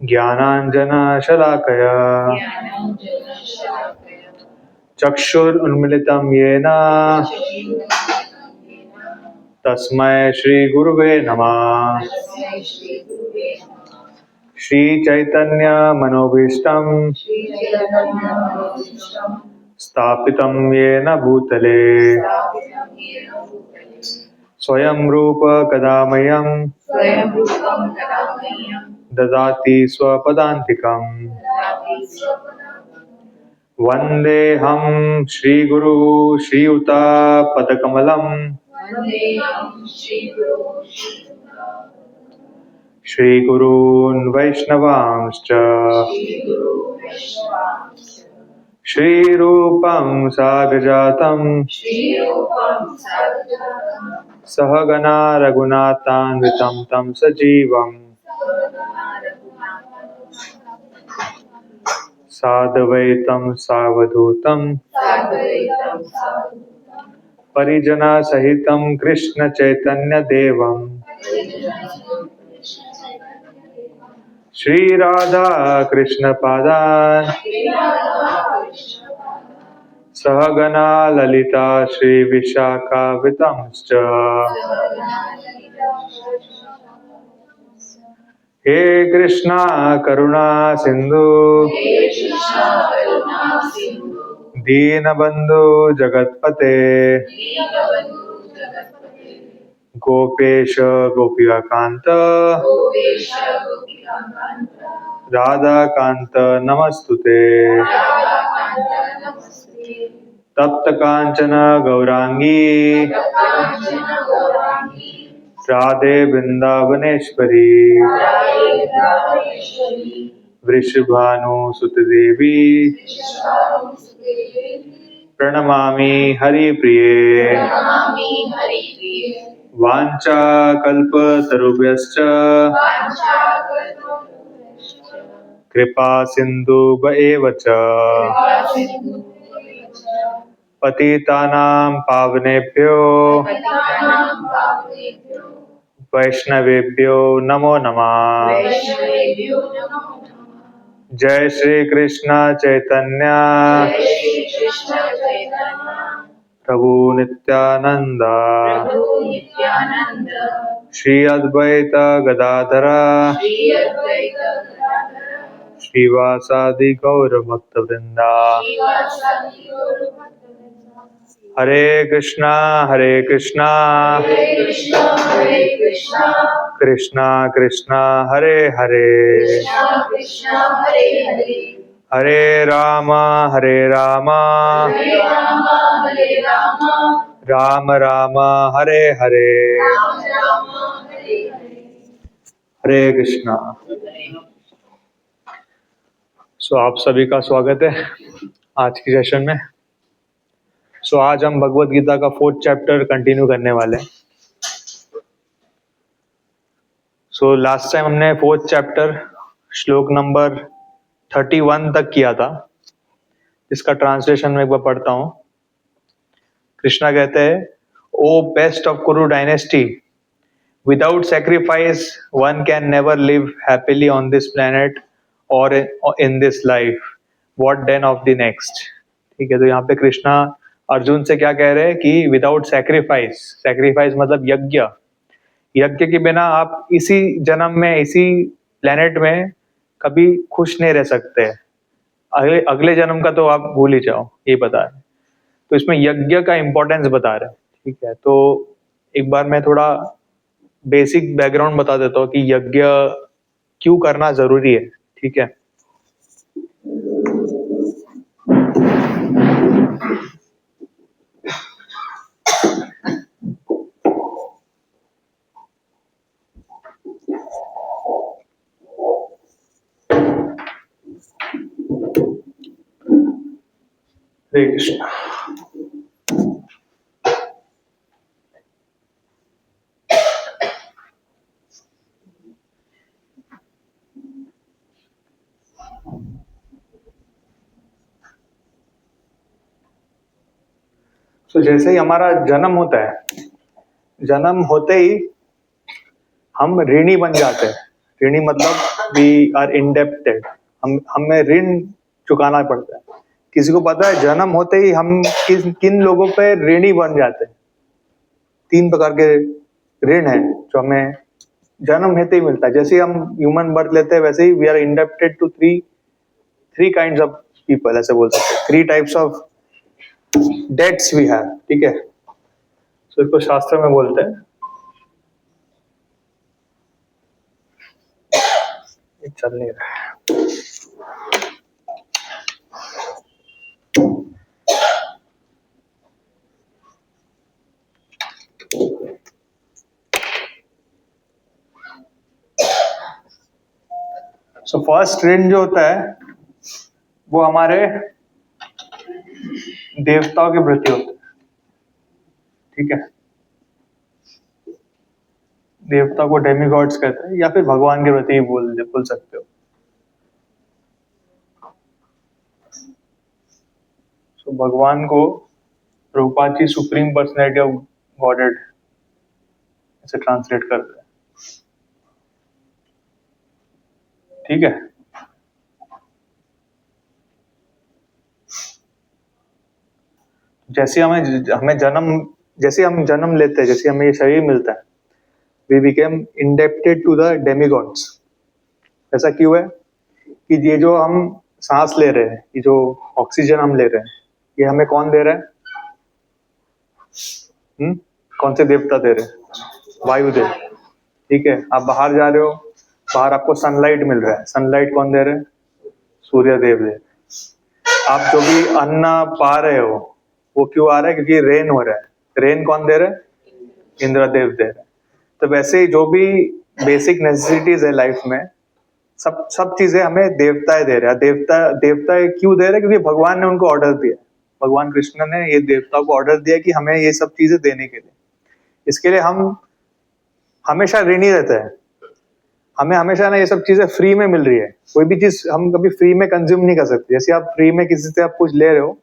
ज्ञानाञ्जनशलाकया चक्षुरुन्मिलितं येन तस्मै श्रीगुरुवे नमः। श्रीचैतन्यमनोभीष्टं स्थापितं येन भूतले स्वयं रूप कदा मह्यं ददाति स्वपदान्तिकम्। वन्देऽहं श्रीगुरु श्रीयुतापदकमलं श्रीगुरून् वैष्णवांश्च श्रीरूपं साग्रजातं सहगना रघुनाथान्वितं तं सजीवम् साद्वैतं सावधूतं परिजनसहितं कृष्ण चैतन्यदेवं श्रीराधा कृष्णपादान् सहगना ललिता श्रीविशाखान्वितांश्च। हे कृष्णा करुणा सिंधु दीनबंधु जगतपते गोपेश गोपिकांत राधाकांत नमस्तुते। तप्त कांचन गौरांगी राधे वृंदावनेश्वरी वृषभानुसुत देवी प्रणमामि हरिप्रिये। वाञ्छाकल्पतरुभ्यश्च कृपा सिन्धुभ्य एव च पतितानां पावनेभ्यो वैष्णवेभ्यो नमो नमः। जय श्री कृष्ण चैतन्य प्रभु नित्यानंद श्री अद्वैत गदाधर श्रीवासादि गौर भक्त वृंदा। हरे कृष्णा कृष्णा कृष्णा हरे हरे हरे राम राम राम हरे हरे। हरे कृष्णा। आप सभी का स्वागत है आज की सेशन में। आज हम भगवत गीता का 4th चैप्टर कंटिन्यू करने वाले हैं। लास्ट टाइम हमने 4th चैप्टर श्लोक नंबर 31 तक किया था। इसका ट्रांसलेशन मैं एक बार पढ़ता हूँ। कृष्णा कहते हैं, O best of Kuru dynasty, without sacrifice one can never live happily on this planet और in this life, what then of the next. ठीक है, तो यहाँ पे कृष्णा अर्जुन से क्या कह रहे हैं कि विदाउट सैक्रिफाइस मतलब यज्ञ के बिना आप इसी जन्म में इसी प्लेनेट में कभी खुश नहीं रह सकते। अगले जन्म का तो आप भूल ही जाओ, ये बता रहे। तो इसमें यज्ञ का इंपॉर्टेंस बता रहे हैं। ठीक है, तो एक बार मैं थोड़ा बेसिक बैकग्राउंड बता देता हूँ कि यज्ञ क्यों करना जरूरी है। ठीक है, हरे कृष्ण। तो जैसे ही हमारा जन्म होता है, जन्म होते ही हम ऋणी बन जाते हैं। ऋणी मतलब वी आर इंडेप्टेड, हमें ऋण चुकाना पड़ता है। किसी को पता है जन्म होते ही हम किन लोगों पे ऋणी बन जाते हैं? 3 प्रकार के ऋण है जो हमें जन्म होते ही मिलता है। जैसे ही हम ह्यूमन बर्थ लेते हैं वैसे ही we are indebted to three kinds of people, ऐसे बोल सकते हैं। 3 types of debts we have, ठीक है। तो इसको शास्त्र में बोलते हैं, ये चल नहीं रहा है। सो फर्स्ट ऋण जो होता है वो हमारे देवताओं के प्रति होता है, ठीक है। देवता को डेमीगॉड्स कहते हैं, या फिर भगवान के प्रति बोल सकते हो। सो भगवान को Prabhupada ji supreme personality of godhead ऐसे ट्रांसलेट करते हैं, ठीक है। जैसे हम जन्म लेते हैं, जैसे हमें ये शरीर मिलता है, we became indebted to the demigods. ऐसा क्यों है कि ये जो हम सांस ले रहे हैं, ये जो ऑक्सीजन हम ले रहे हैं, ये हमें कौन दे रहा है? कौन से देवता दे रहे हैं? वायुदेव, ठीक है। आप बाहर जा रहे हो, बाहर आपको सनलाइट मिल रहा है, सनलाइट कौन दे रहे हैं? सूर्य देव दे रहे हैं। आप जो भी अन्न पा रहे हो वो क्यों आ रहा है? क्योंकि रेन हो रहा है। रेन कौन दे रहे हैं? इंद्रदेव दे रहे हैं। तो वैसे ही जो भी बेसिक नेसेसिटीज है लाइफ में, सब चीजें हमें देवताएं दे रहे हैं। देवता क्यों दे रहे हैं? क्योंकि भगवान ने उनको ऑर्डर दिया, भगवान कृष्ण ने ये देवताओं को ऑर्डर दिया कि हमें ये सब चीजें देने के लिए। इसके लिए हम हमेशा ऋणी रहते हैं। हमें हमेशा ना ये सब चीजें फ्री में मिल रही है। कोई भी चीज हम कभी फ्री में कंज्यूम नहीं कर सकते। जैसे आप फ्री में किसी से आप कुछ ले रहे हो,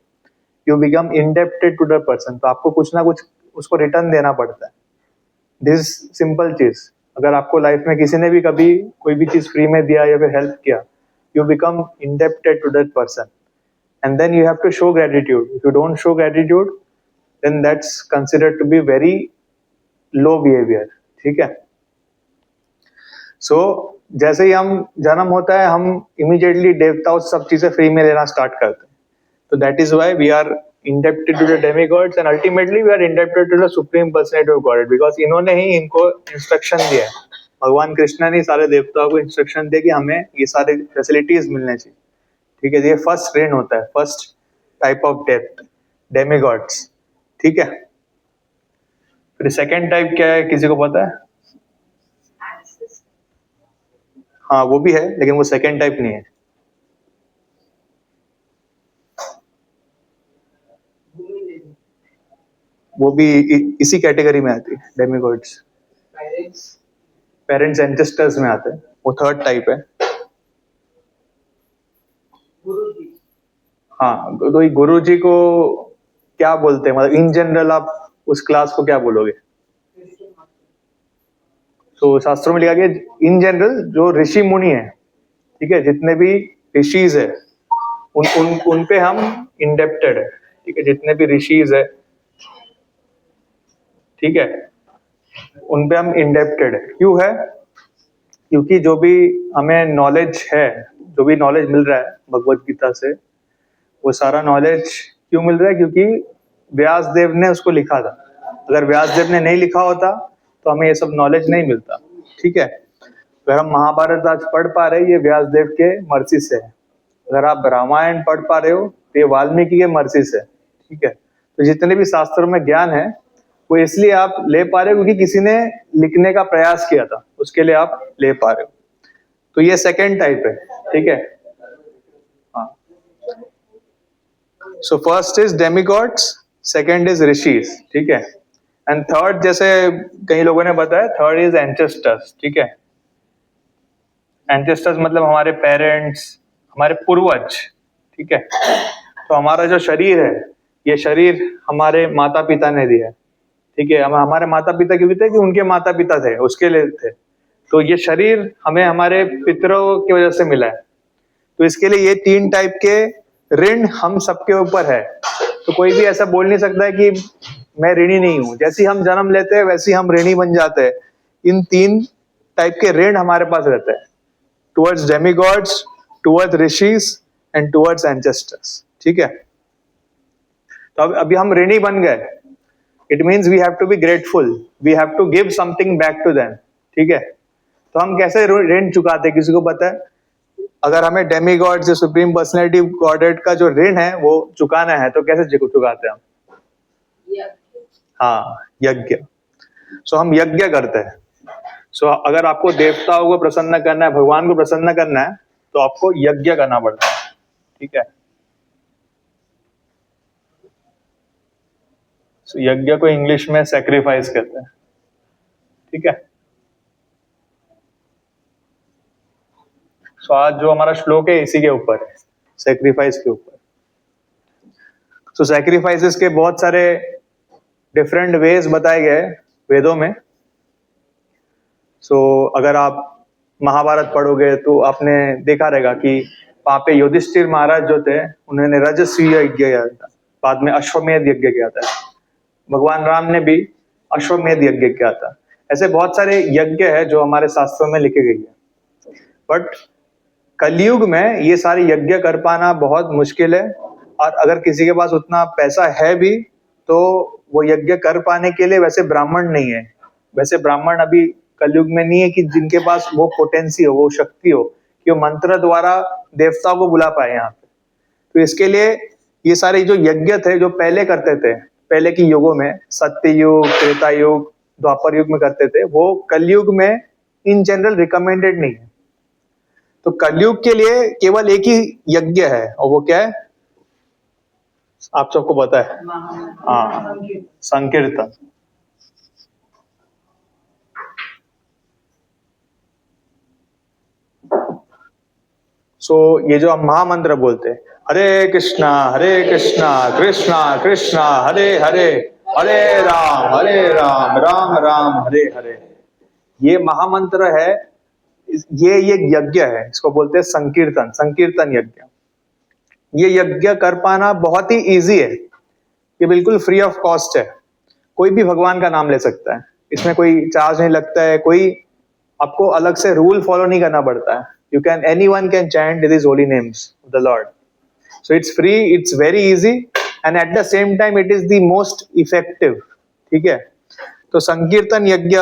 you become indebted to the person, तो आपको कुछ ना कुछ उसको रिटर्न देना पड़ता है। दिस सिंपल चीज, अगर आपको लाइफ में किसी ने भी कभी कोई भी चीज फ्री में दिया या फिर हेल्प किया, you become indebted to that person and then you have to show gratitude. If you don't show gratitude then that's considered to be very low behaviour, ठीक है। सो जैसे ही हम जन्म होता है, हम इमीडिएटली देवताओं से सब चीजें फ्री में लेना स्टार्ट करते हैं। तो that is why we are indebted to the demigods and ultimately we are indebted to the supreme personality of Godhead, because इन्होंने ही इनको इंस्ट्रक्शन दिया है। भगवान कृष्ण ने सारे देवताओं को इंस्ट्रक्शन दिया कि हमें ये सारे फैसिलिटीज मिलने चाहिए, ठीक है। ये फर्स्ट रेन होता है, first type of death, demigods, ठीक है। फिर सेकेंड टाइप क्या है, किसी को पता है? हाँ वो भी है, लेकिन वो सेकेंड टाइप नहीं है। वो भी इसी कैटेगरी में आती है, डेमिगॉड्स। पेरेंट्स एंसेस्टर्स में आते हैं, वो थर्ड टाइप है। हाँ, तो ये गुरु जी को क्या बोलते हैं? मतलब इन जनरल आप उस क्लास को क्या बोलोगे? तो शास्त्रों में लिखा गया इन जनरल जो ऋषि मुनि है, ठीक है, जितने भी ऋषिज है उन पे हम इंडेप्टेड है, ठीक है। जितने भी ऋषिज है, ठीक है, उन पे हम इंडेप्टेड है। क्यों है? क्योंकि जो भी हमें नॉलेज है, जो भी नॉलेज मिल रहा है भगवत गीता से, वो सारा नॉलेज क्यों मिल रहा है? क्योंकि व्यास देव ने उसको लिखा था। अगर व्यास देव ने नहीं लिखा होता तो हमें ये सब नॉलेज नहीं मिलता, ठीक है। अगर हम महाभारत आज पढ़ पा रहे हैं, ये व्यास देव के मर्जी से है। अगर आप रामायण पढ़ पा रहे हो तो ये वाल्मीकि के मर्जी से, ठीक है। तो जितने भी शास्त्रों में ज्ञान है वो इसलिए आप ले पा रहे हो क्योंकि किसी ने लिखने का प्रयास किया था, उसके लिए आप ले पा रहे हो। तो ये सेकेंड टाइप है, ठीक है। हाँ, so first is demigods, second is rishis, ठीक है। एंड थर्ड, जैसे कई लोगों ने बताया, थर्ड इज एंसेस्टर्स, ठीक है। एंसेस्टर्स मतलब हमारे पेरेंट्स, हमारे पूर्वज, ठीक है। तो हमारा जो शरीर है, ये शरीर हमारे माता पिता ने दिया है, ठीक है। हम हमारे माता पिता क्यों थे? कि उनके माता पिता थे, उसके लिए थे। तो ये शरीर हमें हमारे पितरों की वजह से मिला है। तो इसके लिए ये 3 टाइप के ऋण हम सबके ऊपर है। तो कोई भी ऐसा बोल नहीं सकता है कि मैं ऋणी नहीं हूं। जैसे हम जन्म लेते हैं वैसे हम ऋणी बन जाते हैं। इन 3 टाइप के ऋण हमारे पास रहते हैं, towards demigods, towards rishis and towards ancestors. ठीक है, तो अब अभी हम ऋणी बन गए। It means we have to be grateful, we have to give something back to them. ठीक है, तो हम कैसे ऋण चुकाते हैं, किसी को पता है? अगर हमें डेमी गॉड से सुप्रीम पर्सनैलिटी गॉडेड का जो ऋण है वो चुकाना है, तो कैसे चुकाते हैं हम? हाँ, यज्ञ। सो हम यज्ञ करते हैं। सो अगर आपको देवताओं को प्रसन्न करना है, भगवान को प्रसन्न करना है, तो आपको यज्ञ करना पड़ता है। ठीक है, सो यज्ञ को इंग्लिश में सैक्रिफाइस कहते हैं। ठीक है, सो आज जो हमारा श्लोक है इसी के ऊपर है, सैक्रिफाइस के ऊपर। सो सैक्रिफाइसेस के बहुत सारे डिफरेंट वेज बताए गए वेदों में। सो अगर आप महाभारत पढ़ोगे तो आपने देखा रहेगा कि वहां पे युधिष्ठिर महाराज जो थे उन्होंने रजस्वी यज्ञ किया था, बाद में अश्वमेध यज्ञ किया था। भगवान राम ने भी अश्वमेध यज्ञ किया था। ऐसे बहुत सारे यज्ञ है जो हमारे शास्त्रों में लिखे गए हैं। बट कलयुग में ये सारे यज्ञ कर पाना बहुत मुश्किल है, और अगर किसी के पास उतना पैसा है भी तो वो यज्ञ कर पाने के लिए वैसे ब्राह्मण नहीं है। वैसे ब्राह्मण अभी कलयुग में नहीं है कि जिनके पास वो पोटेंसी हो, वो शक्ति हो कि वो मंत्र द्वारा देवताओं को बुला पाए यहाँ पे। तो इसके लिए ये सारे जो यज्ञ थे जो पहले करते थे, पहले की युगों में, सत्य युग, त्रेता युग, द्वापर युग में करते थे, वो कलयुग में इन जनरल रिकमेंडेड नहीं है। तो कलयुग के लिए केवल एक ही यज्ञ है, और वो क्या है आप सबको पता है? हाँ, संकीर्तन। सो ये जो हम महामंत्र बोलते हैं, हरे कृष्णा कृष्णा कृष्णा हरे हरे, हरे राम राम राम हरे हरे, ये महामंत्र है। ये यज्ञ है, इसको बोलते हैं संकीर्तन, संकीर्तन यज्ञ। ये यज्ञ कर पाना बहुत ही इजी है, ये बिल्कुल फ्री ऑफ कॉस्ट है। कोई भी भगवान का नाम ले सकता है, इसमें कोई चार्ज नहीं लगता है, कोई आपको अलग से रूल फॉलो नहीं करना पड़ता है। You can, anyone can chant this holy names of the lord. So it's free, it's very easy, and at the same time it is the most effective. ठीक है, तो sankirtan yajna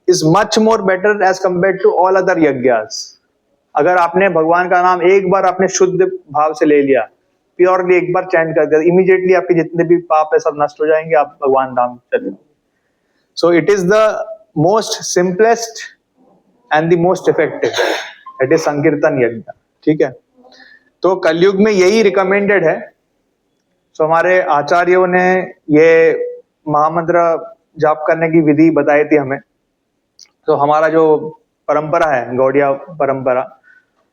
is much more better as compare to all other यज्ञास। अगर आपने भगवान का नाम एक बार आपने शुद्ध भाव से ले लिया, प्योरली एक बार चैंट कर दिया, इमीडिएटली आपके जितने भी पाप है सब नष्ट हो जाएंगे, आप भगवान नाम चले। So it is the most simplest and the most effective, it is संकीर्तन यज्ञ। ठीक है, तो कलयुग में यही रिकमेंडेड है। सो हमारे आचार्यों ने ये महामंत्र जाप करने की विधि बताई थी हमें। तो हमारा जो परंपरा है, गौड़िया परंपरा,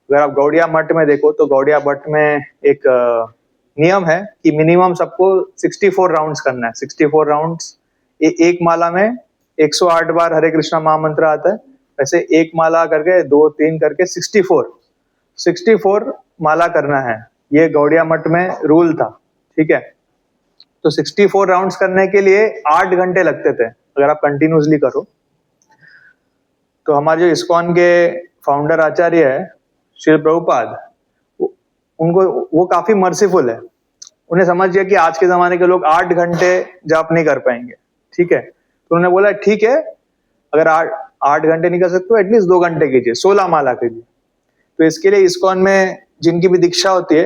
अगर आप गौड़िया मठ में देखो तो गौड़िया मठ में एक नियम है कि मिनिमम सबको 64 राउंड्स करना है। 64 राउंड्स, एक माला में 108 बार हरे कृष्णा महामंत्र आता है, वैसे एक माला करके 2 3 करके 64 माला करना है। ये गौड़िया मठ में रूल था। ठीक है, तो 64 राउंड्स करने के लिए 8 घंटे लगते थे अगर आप कंटिन्यूसली करो। तो हमारे जो इस्कॉन के फाउंडर आचार्य है श्रील प्रभुपाद, उनको वो काफी मर्सीफुल है। उन्हें समझ गया कि आज के जमाने के लोग 8 घंटे जाप नहीं कर पाएंगे। ठीक है, तो उन्होंने बोला ठीक है, अगर 8 घंटे नहीं कर सकते तो एटलीस्ट 2 घंटे कीजिए, 16 माला कीजिए। तो इसके लिए इस्कॉन में जिनकी भी दीक्षा होती है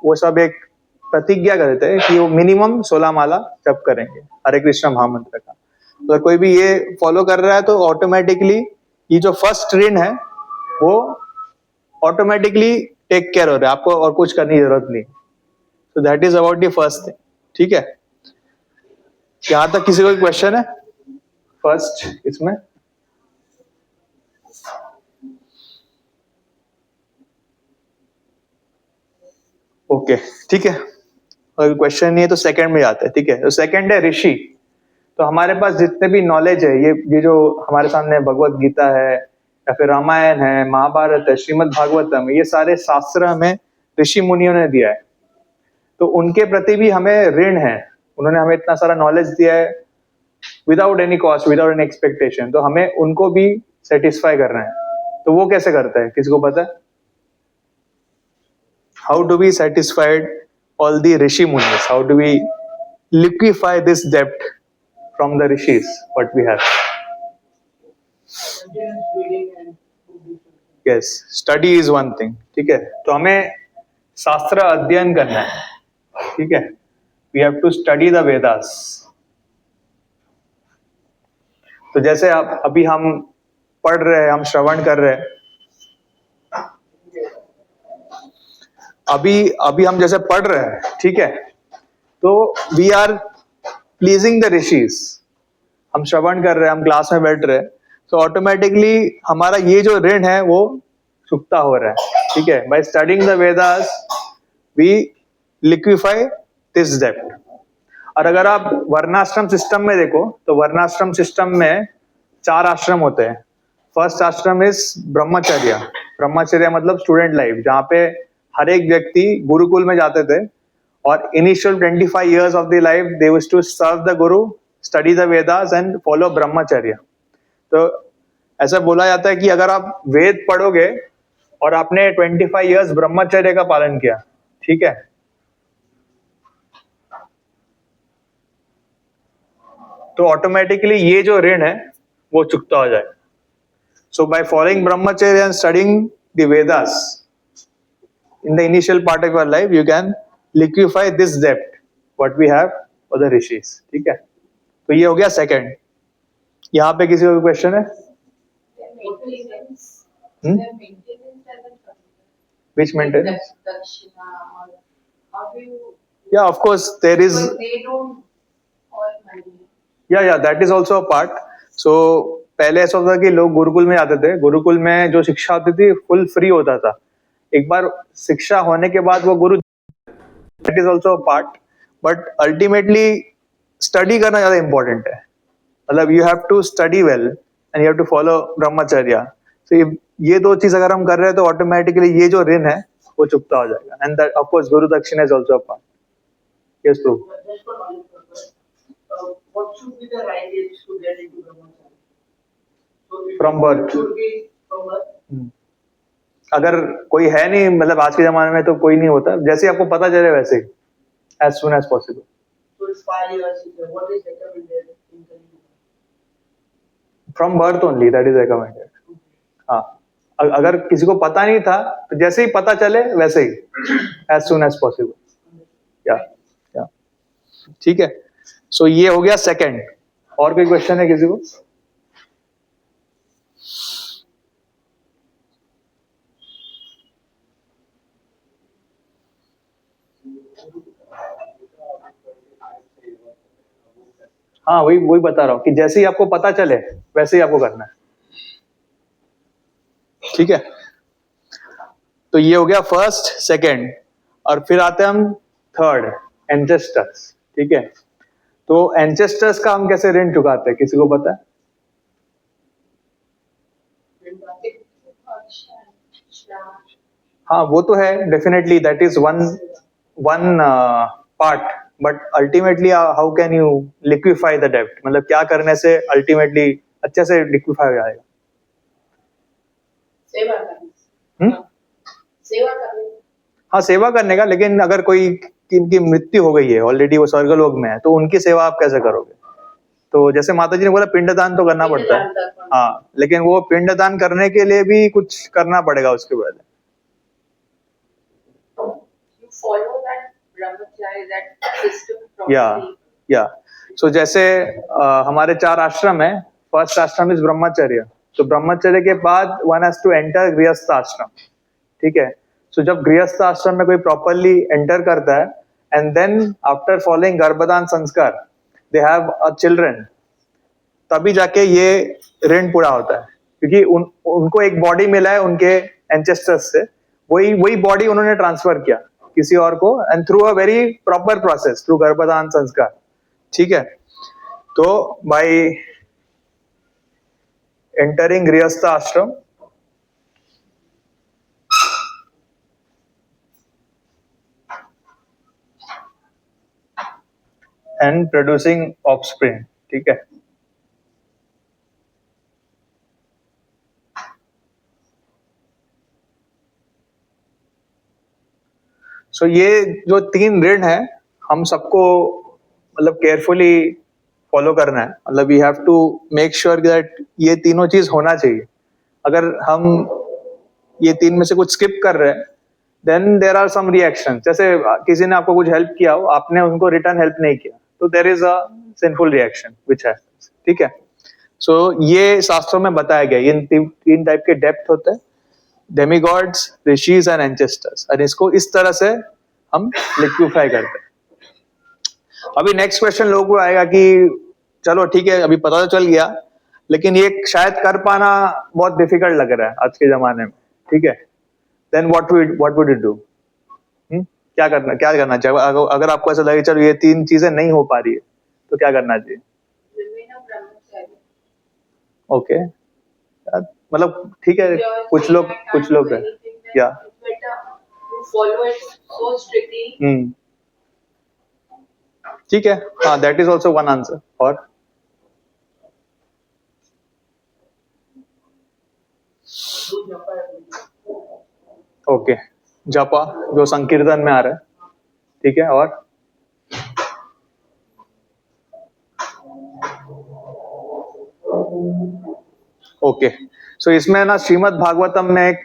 वो सब एक प्रतिज्ञा करते हैं कि वो मिनिमम 16 माला जप करेंगे हरे कृष्णा महामंत्र का। अगर कोई भी ये फॉलो कर रहा है तो ऑटोमेटिकली ये जो फर्स्ट ऋण है वो ऑटोमेटिकली टेक केयर हो रहा है, आपको और कुछ करने की जरूरत नहीं। So that is about the first thing. ठीक है, यहां तक किसी को क्वेश्चन है फर्स्ट इसमें? ओके, ठीक है, अगर क्वेश्चन नहीं है तो सेकंड में जाते हैं। ठीक है, तो सेकंड है ऋषि। तो हमारे पास जितने भी नॉलेज है, ये जो हमारे सामने भगवत गीता है या फिर रामायण है, महाभारत है, श्रीमद् भागवतम है, ये सारे शास्त्र हमें ऋषि मुनियों ने दिया है। तो उनके प्रति भी हमें ऋण है, उन्होंने हमें इतना सारा नॉलेज दिया है without any cost, without any expectation, तो हमें उनको भी सेटिस्फाई करना है। तो वो कैसे करता है, किसी को पता है? How do we satisfied all the rishi मुनिस? How do we liquefy this डेप्ट फ्रॉम द ऋषिज what we have? Yes, study is one thing, ठीक है। तो हमें शास्त्र अध्ययन करना है, ठीक है। We have to study the Vedas. तो जैसे आप अभी हम पढ़ रहे हैं, हम श्रवण कर रहे हैं, अभी हम जैसे पढ़ रहे हैं, ठीक है, तो we are pleasing the rishis. हम श्रवण कर रहे हैं, हम क्लास में बैठ रहे हैं, तो ऑटोमेटिकली हमारा ये जो ऋण है वो चुकता हो रहा है, ठीक है। By studying the Vedas we liquefy this डेप्ट। और अगर आप वर्णाश्रम सिस्टम में देखो, तो वर्णाश्रम सिस्टम में 4 आश्रम होते हैं। फर्स्ट आश्रम इज ब्रह्मचर्य। ब्रह्मचर्य मतलब स्टूडेंट लाइफ, जहाँ पे हर एक व्यक्ति गुरुकुल में जाते थे और initial 25 years of the life they used to serve the guru, study the Vedas and follow brahmacharya. तो ऐसा बोला जाता है कि अगर आप वेद पढ़ोगे और आपने 25 years ब्रह्मचर्य का पालन किया, ठीक है, तो ऑटोमेटिकली ये जो ऋण है वो चुकता हो जाए। सो बाय फॉलोइंग ब्रह्मचर्य and studying the Vedas in the initial part of your life you can liquefy this debt what we have for the rishis, ठीक है। तो ये हो गया सेकंड। यहाँ पे किसी को क्वेश्चन है? Which maintenance? Yeah, of course there is. Yeah, that is also a part. So पहले ऐसा होता था कि लोग गुरुकुल में आते थे, गुरुकुल में जो शिक्षा होती थी फुल फ्री होता था। एक बार शिक्षा होने के बाद वो गुरु, that is also part, but ultimately study करना ज्यादा इंपॉर्टेंट है। मतलब you have to study well and you have to follow brahmacharya. तो ये 2 चीज अगर हम कर रहे हैं तो ऑटोमेटिकली ये जो ऋण है वो चुकता हो जाएगा। एंड ऑफ कोर्स गुरु दक्षिणा is also a part. Yes pro. What should be the right age to get into brahmacharya? From birth. Should be from birth. अगर कोई है नहीं, मतलब आज के जमाने में तो कोई नहीं होता, जैसे ही आपको पता चले वैसे ही, as soon as possible. So it's 5 years. What is recommended in the From birth only, that is recommended. हाँ, अगर किसी को पता नहीं था तो जैसे ही पता चले वैसे ही, as soon as possible. या ठीक है। सो ये हो गया सेकंड। और कोई क्वेश्चन है किसी को? हाँ, वही बता रहा हूँ कि जैसे ही आपको पता चले वैसे ही आपको करना है, ठीक है। तो ये हो गया फर्स्ट, सेकंड, और फिर आते हैं हम थर्ड, एंसेस्टर्स, ठीक है। तो एंसेस्टर्स का हम कैसे ऋण चुकाते हैं, किसी को पता है? हाँ, वो तो है definitely, that is one part, but ultimately how can you liquefy the डेब्ट? मतलब क्या करने से अल्टीमेटली अच्छे से लिक्विफाई हो जाएगा? हाँ, सेवा करने का। लेकिन अगर कोई की मृत्यु हो गई है ऑलरेडी, वो स्वर्गलोक में है, तो उनकी सेवा आप कैसे करोगे? तो जैसे माता जी ने बोला पिंडदान तो करना पड़ता है, हाँ, लेकिन वो पिंडदान करने के लिए भी कुछ करना पड़ेगा उसके पहले। या सो जैसे हमारे 4 आश्रम है। फर्स्ट आश्रम इज ब्रह्मचर्य। तो ब्रह्मचर्य के बाद वन हैज टू एंटर गृहस्थ आश्रम, ठीक है। सो जब गृहस्थ आश्रम में कोई प्रॉपरली एंटर करता है एंड देन आफ्टर फॉलोइंग गर्भदान संस्कार दे हैव अ चिल्ड्रन, तभी जाके ये ऋण पूरा होता है, क्योंकि उनको एक बॉडी मिला है उनके एंसेस्टर्स से, वही बॉडी उन्होंने ट्रांसफर किया किसी और को, and through a very proper process, through garbhadan sanskar, ठीक है। तो by entering गृहस्थ आश्रम and producing offspring, ठीक है। सो ये जो 3 ऋण है हम सबको मतलब केयरफुली फॉलो करना है, मतलब we have to make sure that ये तीनों चीज होना चाहिए। अगर हम ये 3 में से कुछ स्किप कर रहे हैं then there are some reaction. जैसे किसी ने आपको कुछ हेल्प किया हो, आपने उनको रिटर्न हेल्प नहीं किया, तो there is a sinful reaction which happens, ठीक है। सो ये शास्त्रों में बताया गया, ये 3 टाइप के डेप्थ होते हैं, डेमीगॉड्स, ऋषिज एंड एंसेस्टर्स, और इसको इस तरह से हम लिक्विफाई करते हैं। अभी नेक्स्ट क्वेश्चन लोगों को आएगा कि चलो ठीक है अभी पता तो चल गया, लेकिन ये शायद कर पाना बहुत डिफिकल्ट लग रहा है आज के जमाने में, ठीक है। Then what would you do? क्या करना चाहिए अगर आपको ऐसा लगे चलो ये 3 चीजें नहीं हो पा रही है तो क्या करना चाहिए? ओके, मतलब ठीक है, कुछ लोग है क्या ठीक है, हाँ that is also one answer. और ओके, जपा जो संकीर्तन में आ रहा है, ठीक है। और ओके, सो इसमें ना श्रीमद् भागवतम में एक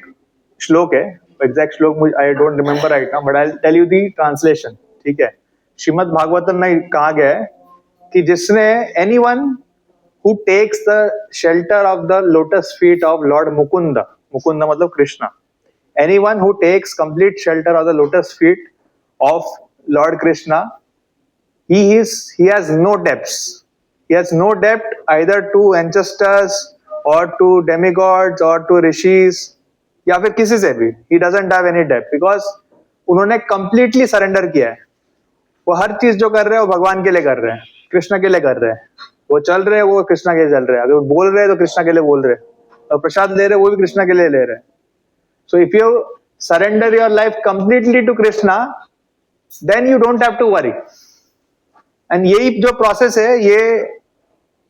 श्लोक है, एग्जैक्ट श्लोक मुझे I don't remember right now, but I will tell you the translation, ठीक है। श्रीमद् भागवतम में कहा गया है कि जिसने anyone who takes the shelter of the lotus feet of Lord Mukunda, Mukunda मतलब Krishna, anyone who takes complete shelter of the lotus feet of Lord Krishna, he has no debts, he has no debt either to ancestors or to demigods or to rishis या फिर किसी से भी, he doesn't have any debt because उन्होंने completely surrender किया है। वो हर चीज जो कर रहे हैं वो भगवान के लिए कर रहे हैं, कृष्ण के लिए कर रहे हैं, वो चल रहे हैं वो कृष्णा के लिए चल रहे हैं, अगर वो बोल रहे हैं तो कृष्णा के लिए बोल रहे हैं, और प्रसाद ले रहे हैं वो भी कृष्णा के लिए ले रहे हैं। So if you surrender your life completely to Krishna then you don't have to worry. And यही जो प्रोसेस है ये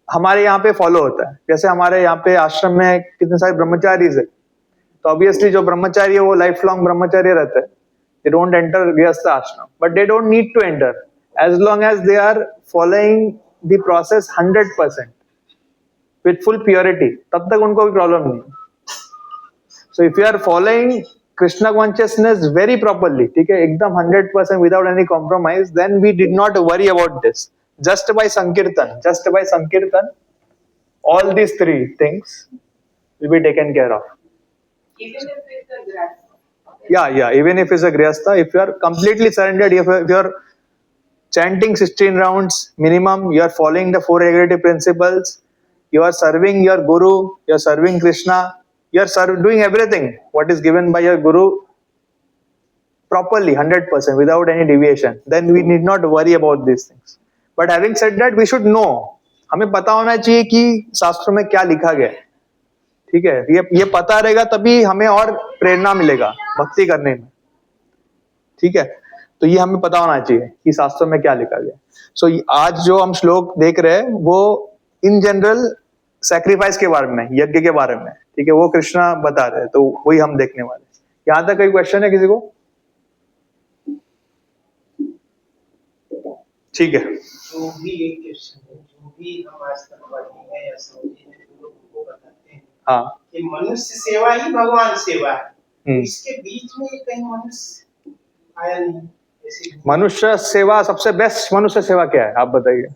हमारे यहाँ पे फॉलो होता है। जैसे हमारे यहाँ पे आश्रम में कितने सारे ब्रह्मचारी है, तो ऑब्वियसली जो ब्रह्मचारी है वो लाइफ लॉन्ग ब्रह्मचारी रहते हैं, they don't enter Grihastha ashram, but they don't need to enter as long as they are following the process 100% with full purity, तब तक उनको कोई प्रॉब्लम नहीं। so if you are following Krishna consciousness very properly, ठीक है, एकदम 100% without any compromise, then we did not worry about this. Just by sankirtan all these 3 things will be taken care of. Even if it's a grass. Yeah, even if it's a grihastha, if you are completely surrendered, if you are chanting 16 rounds minimum, you are following the 4 regulative principles, you are serving your guru, you are serving Krishna, you are doing everything what is given by your guru properly 100% without any deviation, then we need not worry about these things. But having said that, we should know, हमें पता होना चाहिए कि शास्त्रों में क्या लिखा गया है, ठीक है। ये पता रहेगा तभी हमें और प्रेरणा मिलेगा भक्ति करने में, ठीक है। तो ये हमें पता होना चाहिए कि शास्त्रों में क्या लिखा गया। सो आज जो हम श्लोक देख रहे हैं वो इन जनरल सैक्रिफाइस के बारे में, यज्ञ के बारे में, ठीक है, वो कृष्णा बता रहे हैं, तो वही हम देखने वाले। यहां तक कोई क्वेश्चन है किसी को? ठीक है, जो भी एक क्वेश्चन है, जो भी हम आज तक पढ़े हैं या समझे हैं, जो लोगों को बताते हैं हाँ कि मनुष्य सेवा ही भगवान सेवा है, इसके बीच में कहीं मनुष्य आया नहीं। मनुष्य सेवा, सबसे बेस्ट मनुष्य सेवा क्या है आप बताइए?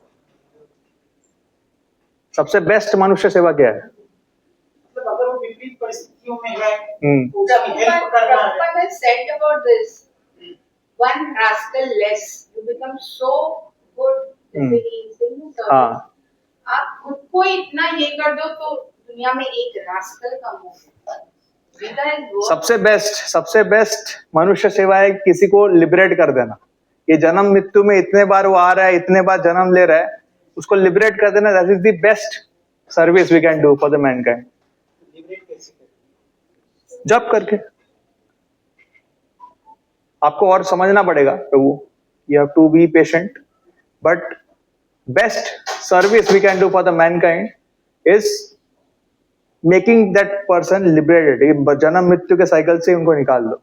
सबसे बेस्ट मनुष्य सेवा क्या है? मतलब अगर वो विपरीत परिस्थितियों में है तो उसकी हेल्प करना है। Prabhupada has said about this, one rascal less, you become so good in service. आप खुद को इतना ये कर दो तो दुनिया में एक रास्कल कम हो। सबसे बेस्ट मनुष्य सेवा है किसी को लिबरेट कर देना। ये जन्म मृत्यु में इतने बार वो आ रहा है, इतने बार जन्म ले रहा है, उसको लिबरेट कर देना, that is the best service we can do for the mankind. Liberate कैसे करें? जप करके। आपको और समझना पड़ेगा प्रभु, you have to be patient, but best service we can do for the mankind is making that person liberated. जन्म मृत्यु के साइकिल से उनको निकाल दो,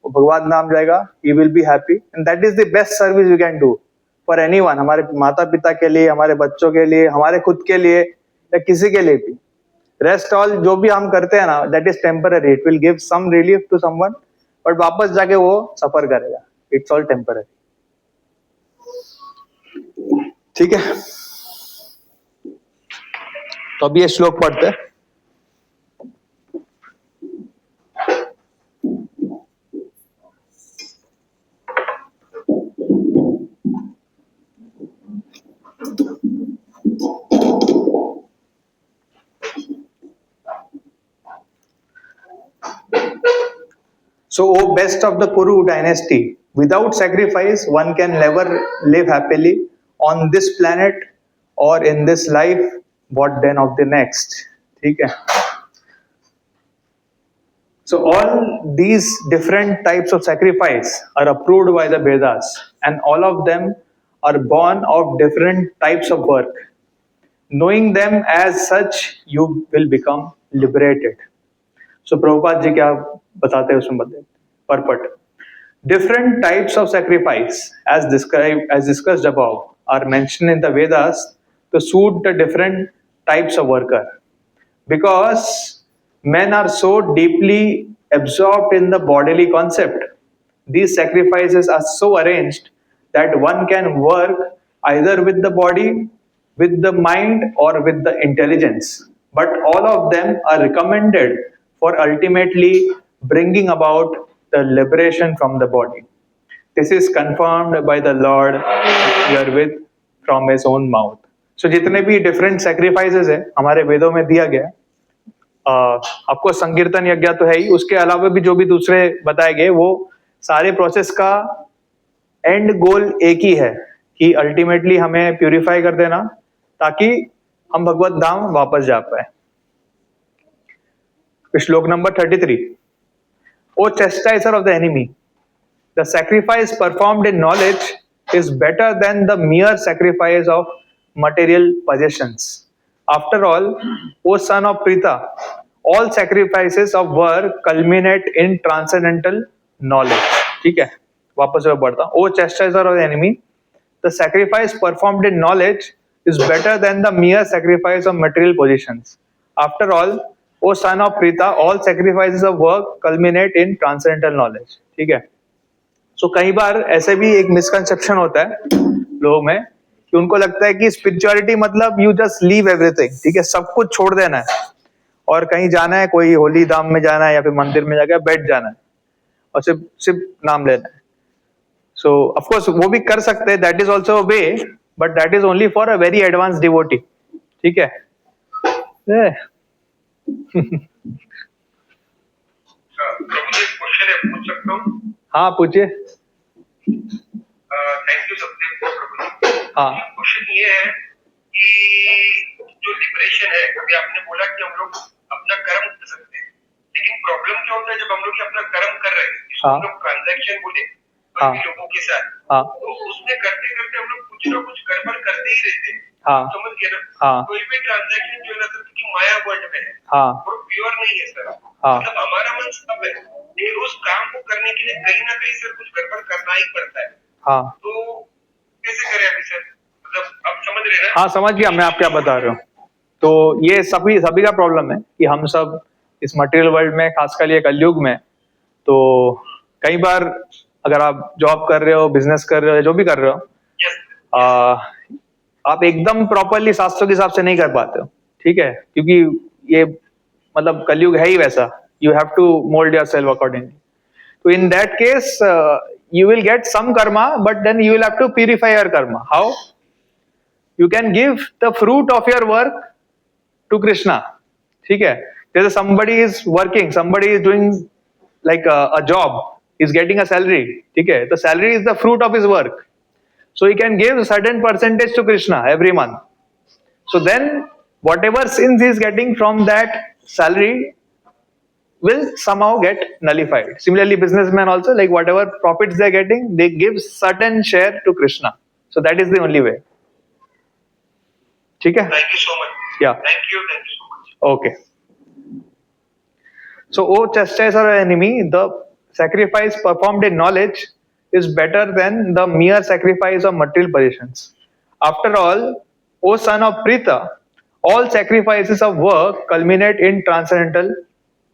वो भगवान नाम जाएगा, he will be happy, and that is the best service we can do for anyone. हमारे माता पिता के लिए, हमारे बच्चों के लिए, हमारे खुद के लिए, या किसी के लिए भी। रेस्ट ऑल जो भी हम करते हैं ना, that is temporary, it will give some relief to someone, but वापस जाके वो सफर करेगा। It's all temporary. ठीक है, तो अभी ये श्लोक पढ़ते हैं। So, O best of the Kuru dynasty, without sacrifice, one can never live happily on this planet or in this life. What then of the next? ठीक है? So, all these different types of sacrifice are approved by the Vedas, and all of them are born of different types of work. Knowing them as such, you will become liberated. So, Prabhupada जी क्या बताते हैं उसमें बताते purport. Different types of sacrifice, as discussed above, are mentioned in the Vedas to suit the different types of worker. Because men are so deeply absorbed in the bodily concept, these sacrifices are so arranged that one can work either with the body, with the mind, or with the intelligence. But all of them are recommended for ultimately bringing about the liberation from the body. This is confirmed by the Lord herewith from his own mouth. So जितने भी different sacrifices है हमारे वेदों में दिया गया है, आपको संकीर्तन यज्ञ तो है ही, उसके अलावा भी जो भी दूसरे बताए गए, वो सारे प्रोसेस का एंड गोल एक ही है कि अल्टीमेटली हमें प्यूरिफाई कर देना ताकि हम भगवत धाम वापस जा पाए। श्लोक number 33। O chastiser of the enemy, the sacrifice performed in knowledge is better than the mere sacrifice of material possessions. After all, O son of Prita, all sacrifices of work culminate in transcendental knowledge. ठीक है, वापस मैं पढ़ता हूँ। O chastiser of the enemy, the sacrifice performed in knowledge is better than the mere sacrifice of material possessions. After all, O son of Prita, all sacrifices of work culminate in transcendental knowledge. ठीक है, सो कई बार ऐसे भी एक misconception होता है लोगों में कि उनको लगता है कि स्पिरिचुअलिटी मतलब यू जस्ट लीव एवरीथिंग, ठीक है, सब कुछ छोड़ देना है और कहीं जाना है, कोई होली धाम में जाना है या फिर मंदिर में जाकर बैठ जाना है और सिर्फ सिर्फ नाम लेना है। सो ऑफ कोर्स वो भी कर सकते हैं, that is also a way, but that is only for a very advance devotee. ठीक है, क्वेश्चन है, पूछ सकता हूँ? हाँ पूछिए। थैंक यू सत्यदेव प्रभु जी। हाँ, क्वेश्चन ये है कि जो लिबरेशन है, अभी आपने बोला कि हम लोग अपना कर्म कर सकते हैं, लेकिन प्रॉब्लम क्या होता है जब हम लोग अपना कर्म कर रहे हैं, जिसको हम लोग ट्रांजैक्शन बोले लोगों के साथ, तो उसमें करते करते हम लोग कुछ ना कुछ गड़बड़ करते ही रहते हैं। समझ गए ना? कोई भी ट्रांजैक्शन जो है ना सर, क्योंकि माया वर्ल्ड में है, वो प्योर नहीं है सर। मतलब हमारा मन सब है, लेकिन उस काम को करने के लिए कहीं ना कहीं सर कुछ गड़बड़ करना ही पड़ता है। तो कैसे करें अभी सर? मतलब आप समझ रहे हैं ना? हाँ समझ गया मैं, आप क्या बता रहे हो। तो ये सभी का प्रॉब्लम है कि हम सब इस मटेरियल वर्ल्ड में, खासकर ये कलयुग में, तो कई बार अगर आप जॉब कर रहे हो, बिजनेस कर रहे हो, जो भी कर रहे हो, आप एकदम प्रॉपरली शास्त्रों के हिसाब से नहीं कर पाते हो। ठीक है, क्योंकि ये मतलब कलयुग है ही वैसा, you have to mould yourself accordingly. तो in that case you will get some karma, but then you will have to purify your karma. How? You can give the fruit of your work to Krishna. ठीक है, जैसे somebody is working, somebody is doing like a job, is getting a salary. ठीक है, the salary is the fruit of his work. So he can give a certain percentage to Krishna every month. So then whatever sins he is getting from that salary will somehow get nullified. Similarly, businessmen also, like whatever profits they're getting, they give certain share to Krishna. So that is the only way. ठीक है? Thank you so much. Yeah. Thank you so much. Okay. So, O chastiser our enemy, the sacrifice performed in knowledge is better than the mere sacrifice of material possessions. After all, O son of Pritha, all sacrifices of work culminate in transcendental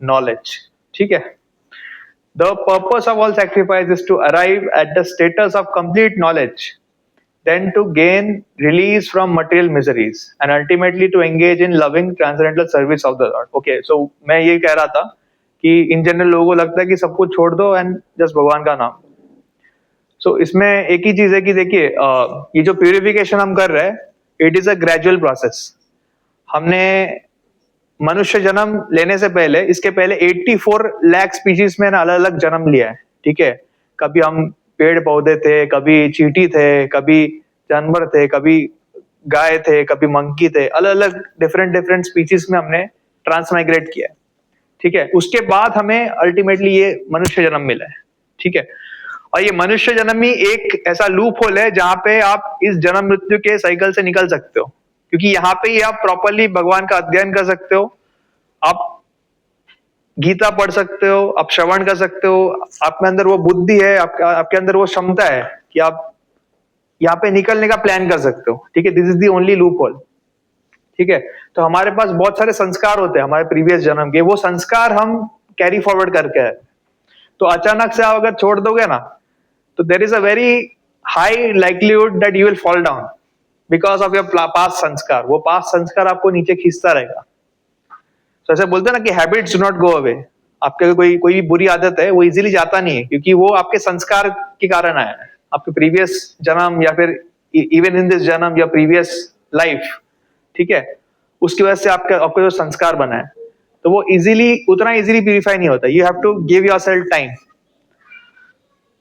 knowledge. ठीक है? The purpose of all sacrifice is to arrive at the status of complete knowledge, then to gain release from material miseries, and ultimately to engage in loving transcendental service of the Lord. Okay, so मैं ये कह रहा था कि in general लोगों को लगता है कि सब कुछ छोड़ दो एंड जस्ट भगवान का नाम. सो इसमें एक ही चीज है कि देखिए ये जो प्यूरिफिकेशन हम कर रहे हैं, it is a gradual process. हमने मनुष्य जन्म लेने से पहले, इसके पहले 84 लाख स्पीशीज में अलग अलग जन्म लिया है. ठीक है, कभी हम पेड़ पौधे थे, कभी चींटी थे, कभी जानवर थे, कभी गाय थे, कभी मंकी थे, अलग अलग डिफरेंट स्पीशीज में हमने ट्रांसमाइग्रेट किया है. ठीक है, उसके बाद हमें अल्टीमेटली ये मनुष्य जन्म मिला है. ठीक है, और ये मनुष्य जन्म ही एक ऐसा लूप होल है जहां पे आप इस जन्म मृत्यु के साइकिल से निकल सकते हो, क्योंकि यहाँ पे ही आप प्रॉपरली भगवान का अध्ययन कर सकते हो, आप गीता पढ़ सकते हो, आप श्रवण कर सकते हो, आपके अंदर वो बुद्धि है, आपके अंदर वो क्षमता है कि आप यहाँ पे निकलने का प्लान कर सकते हो. ठीक है, this is the only loop hole. ठीक है, तो हमारे पास बहुत सारे संस्कार होते हैं हमारे प्रीवियस जन्म के, वो संस्कार हम कैरी फॉरवर्ड करके आए. तो अचानक से आप अगर छोड़ दोगे ना, तो there is a very high likelihood that you will fall down because of your past संस्कार. वो पास्ट संस्कार आपको नीचे खींचता रहेगा. तो ऐसे बोलते हैं ना कि habits do not go away. आपके कोई भी बुरी आदत है, वो इजीली जाता नहीं है, क्योंकि वो आपके संस्कार के कारण आया है, आपके प्रीवियस जन्म या फिर इवन इन दिस जन्म या प्रीवियस लाइफ. ठीक है, उसकी वजह से आपका जो संस्कार बना है, तो वो उतना इजीली प्यूरिफाई नहीं होता. You have to give yourself time.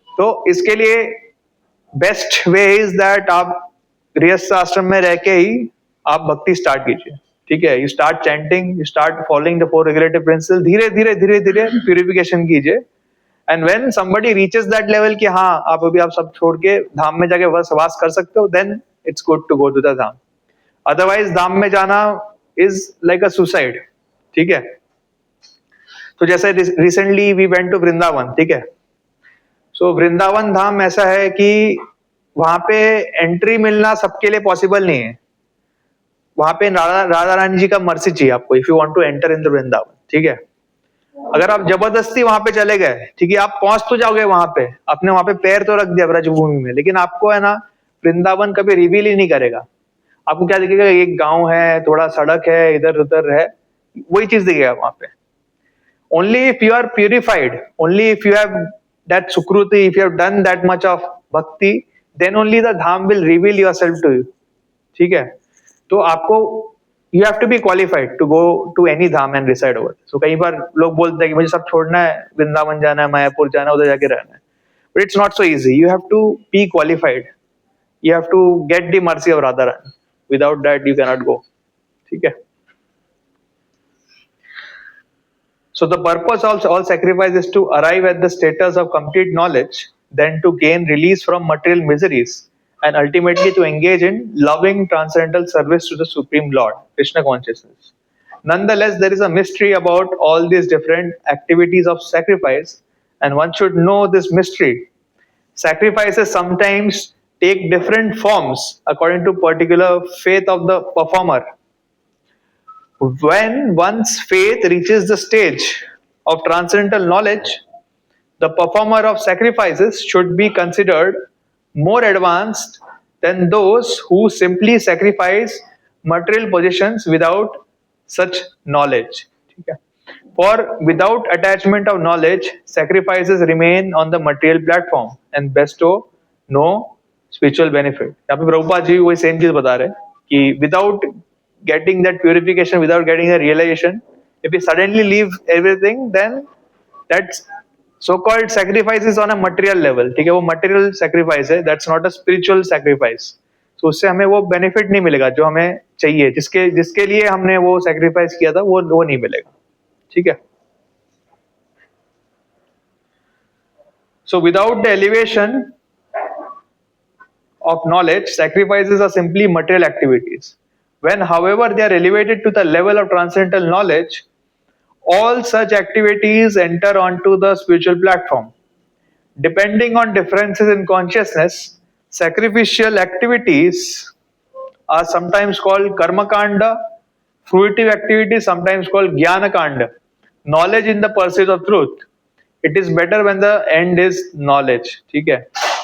तो इसके लिए बेस्ट वे इज दैट आप गृहस्थ आश्रम में रह के ही आप भक्ति स्टार्ट कीजिए. ठीक है, you start chanting, you start following the 4 regulative principle. धीरे धीरे प्यूरिफिकेशन कीजिए. And when somebody reaches that level कि हाँ आप सब छोड़ के धाम में जाके वास कर सकते हो, then it's good to go to the dham. Otherwise धाम में जाना इज लाइक अ सुसाइड. ठीक है, तो जैसे recently we went to Vrindavan. ठीक है, सो वृंदावन धाम ऐसा है कि वहां पे एंट्री मिलना सबके लिए पॉसिबल नहीं है. वहां पे राधा रानी जी का मर्सी चाहिए आपको, if you want to enter in the Vrindavan. ठीक है, अगर आप जबरदस्ती वहां पे चले गए, ठीक है, आप पहुंच तो जाओगे वहां पे, आपने वहां पे पैर तो रख दिया ब्रजभूमि में, लेकिन आपको है ना वृंदावन कभी रिवील ही नहीं करेगा. आपको क्या दिखेगा, एक गांव है, थोड़ा सड़क है, इधर उधर है, वही चीज दिखेगा वहां पे. Only if you are purified, only if you have that sukriti, if you have done that much of bhakti, then only the dham will reveal yourself to you. ठीक है, तो आपको you have to be qualified to go to any dham and reside over. So कई बार लोग बोलते हैं कि मुझे सब छोड़ना है, वृंदावन जाना है, मायापुर जाना है, उधर जाके रहना है, but it's not so easy. You have to be qualified, you have to get the mercy of Radha Rani. Without that you cannot go. ठीक है, so the purpose of all sacrifice is to arrive at the status of complete knowledge, then to gain release from material miseries, and ultimately to engage in loving transcendental service to the Supreme Lord, Krishna consciousness. Nonetheless, there is a mystery about all these different activities of sacrifice, and one should know this mystery. Sacrifices sometimes take different forms according to particular faith of the performer. When one's faith reaches the stage of transcendental knowledge, the performer of sacrifices should be considered more advanced than those who simply sacrifice material possessions without such knowledge. For without attachment of knowledge, sacrifices remain on the material platform and bestow no spiritual benefit. यहाँ पे प्रभुपाद जी वही same चीज बता रहे हैं कि without getting that purification, without getting a realization, if we suddenly leave everything, then that so-called sacrifice is on a material level. ठीक है, वो material sacrifice है, that's not a spiritual sacrifice. तो उससे हमें वो बेनिफिट नहीं मिलेगा जो हमें चाहिए, जिसके लिए हमने वो सेक्रीफाइस किया था वो नहीं मिलेगा, ठीक है। So without the elevation of knowledge, sacrifices are simply material activities. When, however, they are elevated to the level of transcendental knowledge, all such activities enter onto the spiritual platform. Depending on differences in consciousness, sacrificial activities are sometimes called karma kanda, fruitive activities sometimes called jnana kanda, knowledge in the pursuit of truth. It is better when the end is knowledge, ठीक है।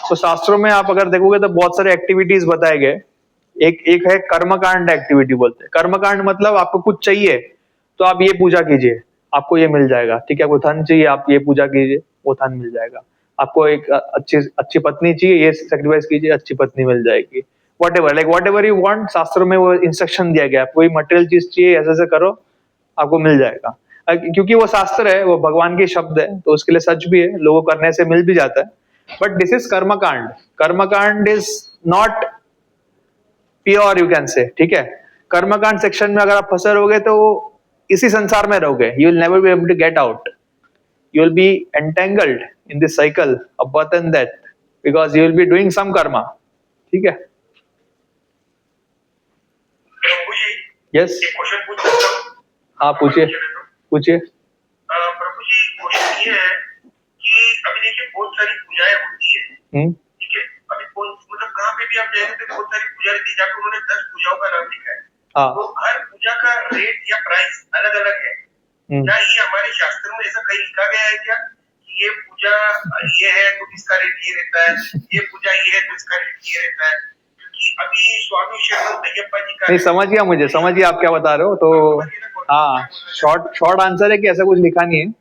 तो शास्त्रों में आप अगर देखोगे तो बहुत सारे एक्टिविटीज बताए गए। एक है कर्मकांड एक्टिविटी बोलते हैं। कर्मकांड मतलब आपको कुछ चाहिए तो आप ये पूजा कीजिए, आपको ये मिल जाएगा, ठीक है। आपको धन चाहिए, आप ये पूजा कीजिए, वो धन मिल जाएगा। आपको एक अच्छी पत्नी चाहिए, ये सेक्रीफाइस कीजिए, अच्छी पत्नी मिल जाएगी। वट एवर यू वांट, शास्त्रों में वो इंस्ट्रक्शन दिया गया, कोई मटेरियल चीज चाहिए, ऐसे ऐसे करो, आपको मिल जाएगा। क्योंकि वो शास्त्र है, वो भगवान के शब्द है, तो उसके लिए सच भी है, लोगों करने से मिल भी जाता है। बट दिस इज कर्मकांड। कर्मकांड is not pure, you can say, ठीक है। कर्मकांड सेक्शन में अगर आप फंसे रहोगे तो इसी संसार में रहोगे, you will never be able to get out. You will be entangled in this cycle of birth and death because you will be doing some karma, ठीक है। प्रभु जी, यस, एक क्वेश्चन पूछ सकता हूं? हाँ पूछिए पूछिए। प्रभु जी, क्वेश्चन ये है कि अभी देखिए बहुत सारी पूजाएं होती है, ठीक है। अभी मतलब कहाँ पे भी आप जाएंगे तो बहुत सारी पूजा रहती है, जहाँ पे उन्होंने 10 पूजाओं का नाम लिखा है। तो हर पूजा का रेट या प्राइस अलग अलग है। क्या ये हमारे शास्त्र में ऐसा कहीं लिखा गया है क्या कि ये पूजा ये है तो इसका रेट ये रहता है, ये पूजा ये है तो इसका रेट ये रहता है? क्योंकि अभी स्वामी शरण अय्यप्पा जी का, नहीं समझ गया, मुझे समझ गया आप क्या बता रहे हो। तो हाँ, शॉर्ट आंसर है कि ऐसा कुछ लिखा नहीं है।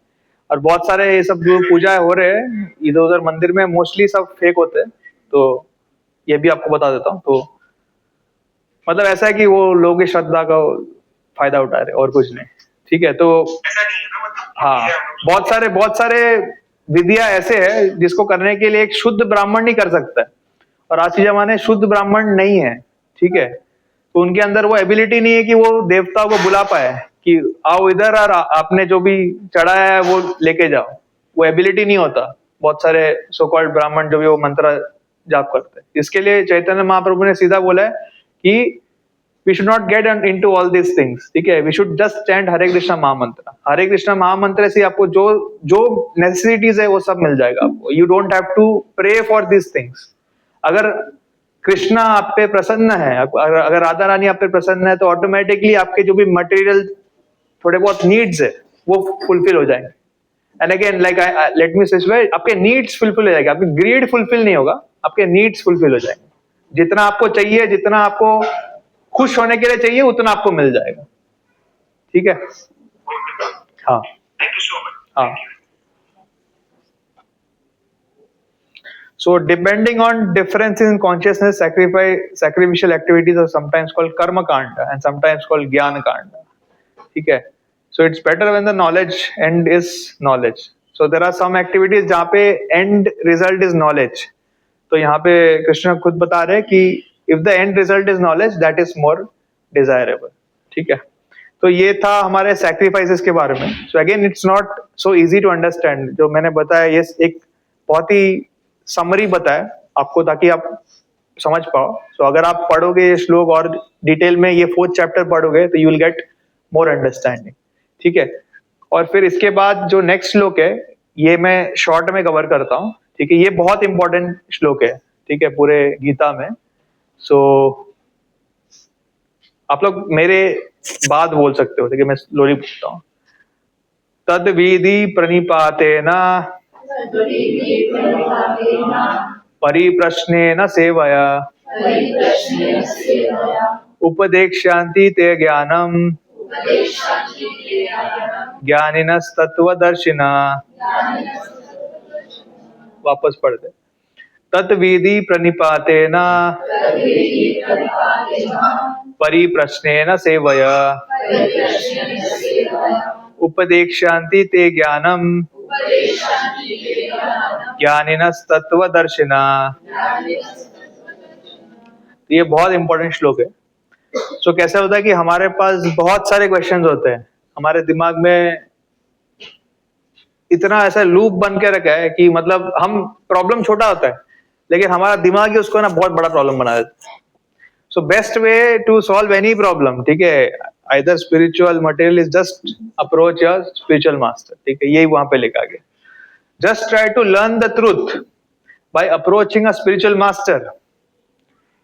और बहुत सारे ये सब जो पूजा हो रहे हैं इधर उधर मंदिर में, मोस्टली सब फेक होते हैं, तो ये भी आपको बता देता हूँ। तो मतलब ऐसा है कि वो लोग की श्रद्धा का फायदा उठा रहे, और कुछ नहीं, ठीक है। तो ऐसा नहीं है ना, मतलब हाँ, बहुत सारे विधियां ऐसे है जिसको करने के लिए एक शुद्ध ब्राह्मण नहीं कर सकता है, और आज के जमाने शुद्ध ब्राह्मण नहीं है, ठीक है। तो उनके अंदर वो एबिलिटी नहीं है कि वो देवताओं को बुला पाए कि आओ इधर, और आपने जो भी चढ़ाया है वो लेके जाओ, वो एबिलिटी नहीं होता। बहुत सारे सो कॉल्ड ब्राह्मण जो भी वो मंत्र जाप करते हैं। इसके लिए चैतन्य महाप्रभु ने सीधा बोला है कि we should not get into all this things, ठीक है। We should just chant Hare Krishna mahamantra. Hare Krishna महामंत्र से आपको जो नेसेसिटीज है वो सब मिल जाएगा आपको। You don't have to pray for this things. अगर कृष्णा आप पे प्रसन्न है, अगर राधा रानी आप पे प्रसन्न है, तो ऑटोमेटिकली आपके जो भी मटेरियल थोड़े बहुत नीड्स है वो फुलफिल हो जाएंगे। And again like let me से, आपके नीड्स फुलफिल हो जाएंगे, आपकी ग्रीड फुलफिल नहीं होगा, आपके नीड्स फुलफिल हो जाएंगे। जितना आपको चाहिए, जितना आपको खुश होने के लिए चाहिए, उतना आपको मिल जाएगा, ठीक है। हाँ थैंक यू सो मच। हाँ। So depending on differences in consciousness, sacrificial activities are sometimes called karma kanda and sometimes called jnana kanda. ठीक है। So it's better when the knowledge end is knowledge. So there are some activities जहाँ पे end result is knowledge. तो यहाँ पे कृष्ण खुद बता रहे हैं कि if the end result is knowledge, that is more desirable. ठीक है। तो ये था हमारे sacrifices के बारे में। So again it's not so easy to understand. जो मैंने बताया ये एक बहुत ही समरी बताया आपको ताकि आप समझ पाओ। सो अगर आप पढ़ोगे ये श्लोक और डिटेल में, ये 4th चैप्टर पढ़ोगे तो you will get more understanding, ठीक है। और फिर इसके बाद जो नेक्स्ट श्लोक है ये मैं शॉर्ट में कवर करता हूँ, ठीक है। ये बहुत इंपॉर्टेंट श्लोक है, ठीक है, पूरे गीता में। सो आप लोग मेरे बाद बोल सकते हो, ठीक है, मैं स्लोली बोलता हूँ। तद विधि प्रणिपातेन परिप्रश्नेन सेवया उपदेक्ष्यन्ति ते ज्ञानम् ज्ञानिनस्तत्त्वदर्शिनः। वापस पढ़ते। तत्विधि प्रणिपातेन परिप्रश्नेन सेवया उपदेक्ष्यन्ति ते ज्ञानम् ज्ञानिनस्तत्त्वदर्शिनः। ये बहुत इंपॉर्टेंट श्लोक है। सो कैसा होता है कि हमारे पास बहुत सारे क्वेश्चंस होते हैं, हमारे दिमाग में इतना ऐसा लूप बन के रखा है कि मतलब हम प्रॉब्लम छोटा होता है लेकिन हमारा दिमाग ही उसको ना बहुत बड़ा प्रॉब्लम बना देता है। So best way to solve any problem, ठीक है, either spiritual material, is just approach your spiritual master, ठीक है, यही वहां पे लिखा गया। Just try to learn the truth by approaching a spiritual master,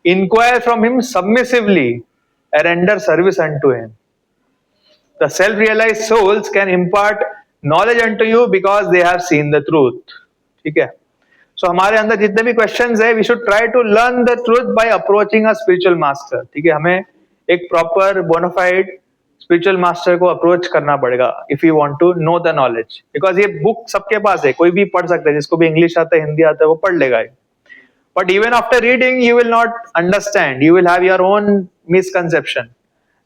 inquire from him submissively and render service unto him. The self-realized souls can impart knowledge unto you because they have seen the truth. ठीक है, so हमारे अंदर जितने भी questions है, we should try to learn the truth by approaching a spiritual master. ठीक है, हमें एक proper bona fide spiritual master को approach करना पड़ेगा if you want to know the knowledge. Because ये book सबके पास है, कोई भी पढ़ सकता है, जिसको भी English आता है, हिंदी आता है, वो पढ़ लेगा। But even after reading, you will not understand. You will have your own misconception.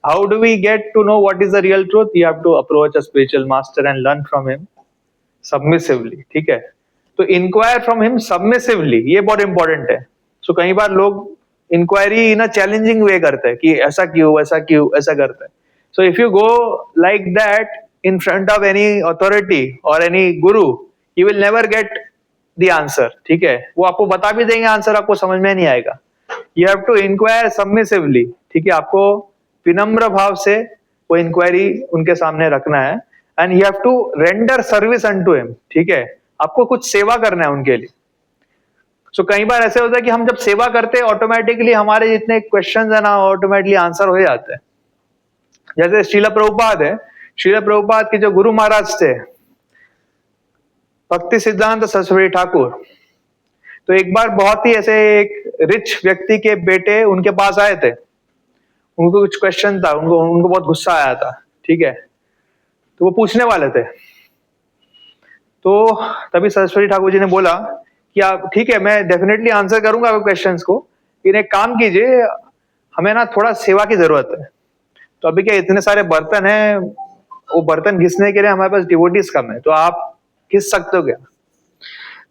How do we get to know what is the real truth? You have to approach a spiritual master and learn from him submissively. ठीक है? तो inquire from him submissively, ये बहुत important है। So कई बार लोग inquiry in a challenging way करते हैं कि ऐसा क्यों, ऐसा करते हैं। So if you go like that in front of any authority or any guru, you will never get the answer, ठीक है, वो आपको बता भी देंगे आंसर, आपको समझ में नहीं आएगा। You have to inquire submissively, ठीक है, आपको विनम्र भाव से वो इंक्वायरी उनके सामने रखना है। and you have to render service unto him, ठीक है, आपको कुछ सेवा करना है उनके लिए। so कई बार ऐसे होता है कि हम जब सेवा करते हैं ऑटोमेटिकली हमारे जितने क्वेश्चन है ना ऑटोमेटिकली आंसर हो जाते हैं। जैसे श्रील प्रभुपाद है, श्रील प्रभुपाद के जो गुरु महाराज थे भक्ति सिद्धांत सरस्वती ठाकुर, तो एक बार बहुत ही ऐसे एक रिच व्यक्ति के बेटे उनके पास आए थे, उनको कुछ क्वेश्चन था, उनको बहुत गुस्सा आया था, ठीक है, तो वो पूछने वाले थे। तो तभी सरस्वती ठाकुर जी ने बोला कि आप, ठीक है, मैं डेफिनेटली आंसर करूंगा आपके क्वेश्चंस को, लेकिन एक काम कीजिए, हमें ना थोड़ा सेवा की जरूरत है। तो अभी क्या इतने सारे बर्तन हैं, वो बर्तन घिसने के लिए हमारे पास डिवोटीज कम है, तो आप घिस सकते हो क्या?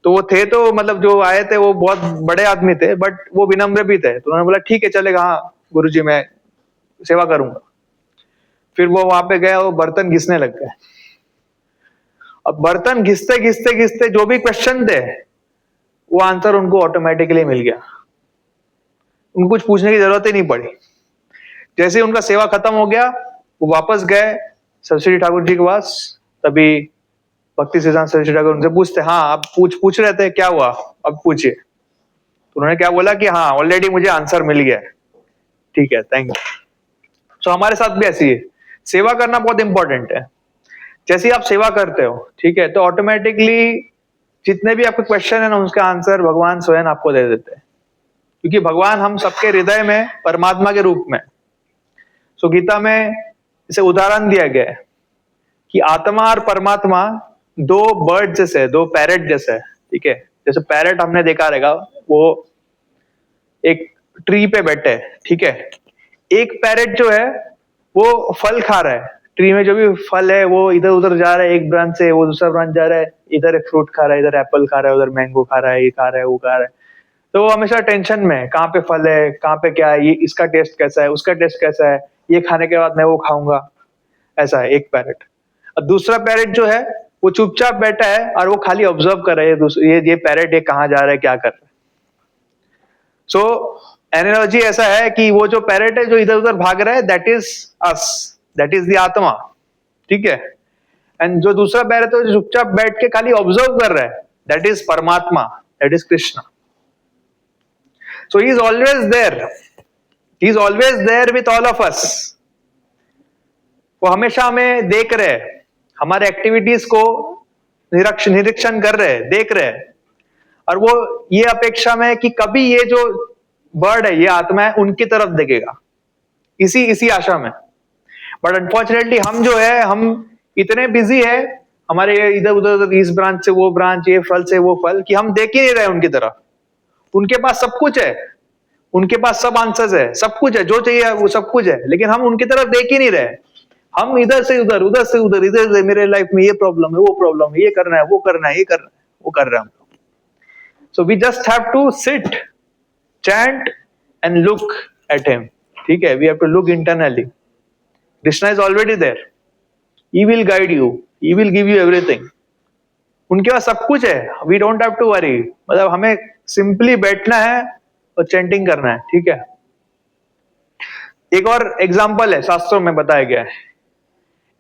तो वो थे, तो मतलब जो आए थे वो बहुत बड़े आदमी थे, बट वो विनम्र भी थे, तो उन्होंने बोला ठीक है चलेगा, हाँ गुरुजी मैं सेवा करूंगा। फिर वो वहां पे गया, वो बर्तन घिसने लग गए। अब बर्तन घिसते घिसते घिसते जो भी क्वेश्चन थे वो आंसर उनको ऑटोमेटिकली मिल गया, उनको कुछ पूछने की जरूरत ही नहीं पड़ी। जैसे ही उनका सेवा खत्म हो गया, वो वापस गए सरस्वती ठाकुर जी के पास। तभी भक्ति सिद्धांत सरस्वती ठाकुर उनसे पूछते, हाँ आप पूछ रहे थे क्या हुआ, अब पूछिए। तो उन्होंने क्या बोला कि हाँ ऑलरेडी मुझे आंसर मिल गया, ठीक है, थैंक यू। सो हमारे साथ भी ऐसी है, सेवा करना बहुत इंपॉर्टेंट है। जैसे ही आप सेवा करते हो, ठीक है, तो ऑटोमेटिकली जितने भी आपके क्वेश्चन है ना उसका आंसर भगवान स्वयं आपको दे देते हैं, क्योंकि भगवान हम सबके हृदय में परमात्मा के रूप में। सो गीता में इसे उदाहरण दिया गया है कि आत्मा और परमात्मा दो बर्ड जैसे, दो पैरेट जैसे है, ठीक है। जैसे पैरेट हमने देखा रहेगा, वो एक ट्री पे बैठे है, ठीक है, एक पैरेट जो है वो फल खा रहा है, ट्री में जो भी फल है वो इधर उधर जा रहा है, एक ब्रांच से वो दूसरा ब्रांच जा रहा है, इधर एक फ्रूट खा रहा है, इधर एप्पल खा रहा है, उधर मैंगो खा रहा है, ये खा रहा है, वो खा रहा है। तो वो हमेशा टेंशन में, कहाँ पे फल है, कहाँ पे क्या है, ये इसका टेस्ट कैसा है, उसका टेस्ट कैसा है, ये खाने के बाद मैं वो खाऊंगा, ऐसा है एक पैरेट। और दूसरा पैरेट जो है वो चुपचाप बैठा है और वो खाली ऑब्जर्व कर रहा है, ये पैरेट ये कहाँ जा रहा है, क्या कर रहा है। सो एनालॉजी ऐसा है कि वो जो पैरेट है जो इधर उधर भाग रहा है, that is us, that is the आत्मा, ठीक है। एंड जो दूसरा पैरेट है जो चुपचाप बैठ के खाली ऑब्जर्व कर रहा है, that is Paramatma, that is Krishna. So he is always there, he is always there with all of us. वो हमेशा हमें देख रहे हैं, हमारे एक्टिविटीज को निरीक्षण कर रहे हैं, देख रहे हैं, और वो ये अपेक्षा में कि कभी ये जो बर्ड है, ये आत्मा है, उनकी तरफ देखेगा, इसी आशा में। बट अनफॉर्चुनेटली हम जो है, हम इतने बिजी है, हमारे इधर उधर इस ब्रांच से वो ब्रांच, ये फल से वो फल, कि हम देख ही नहीं रहे उनकी तरफ। उनके पास सब कुछ है, उनके पास सब आंसर्स है, सब कुछ है, जो चाहिए वो सब कुछ है, लेकिन हम उनकी तरफ देख ही नहीं रहे। हम इधर से उधर, उधर से उधर, इधर से, मेरे लाइफ में ये प्रॉब्लम है, वो प्रॉब्लम है, ये करना है, वो करना है, ये करना है, वो कर रहे हैं हम। So we just have to sit, chant and look at him. ठीक है, we have to look internally. Krishna is already there. He will guide you. He will give you everything. उनके पास सब कुछ है. We don't have to worry. मतलब हमें simply बैठना है और चैंटिंग करना है. ठीक है. एक और एग्जाम्पल है, शास्त्रों में बताया गया है.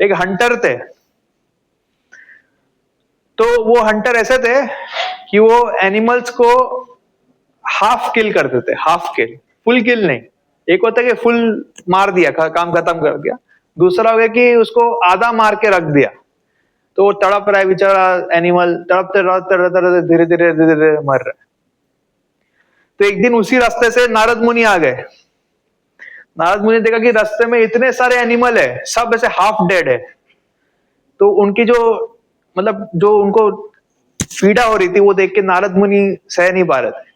एक हंटर थे. तो वो हंटर ऐसे थे कि वो एनिमल्स को हाफ किल करते थे. हाफ किल, फुल किल नहीं. एक होता है कि फुल मार दिया, काम खत्म कर दिया. दूसरा हो गया कि उसको आधा मार के रख दिया. तो वो तड़प रहा है बेचारा एनिमल, तड़पते तड़पते धीरे धीरे धीरे धीरे मर रहा है. तो एक दिन उसी रास्ते से नारद मुनि आ गए. नारद मुनि ने देखा कि रास्ते में इतने सारे एनिमल है, सब ऐसे हाफ डेड है. तो उनकी जो मतलब जो उनको पीड़ा हो रही थी वो देख के नारद मुनि सह नहीं पा रहे थे.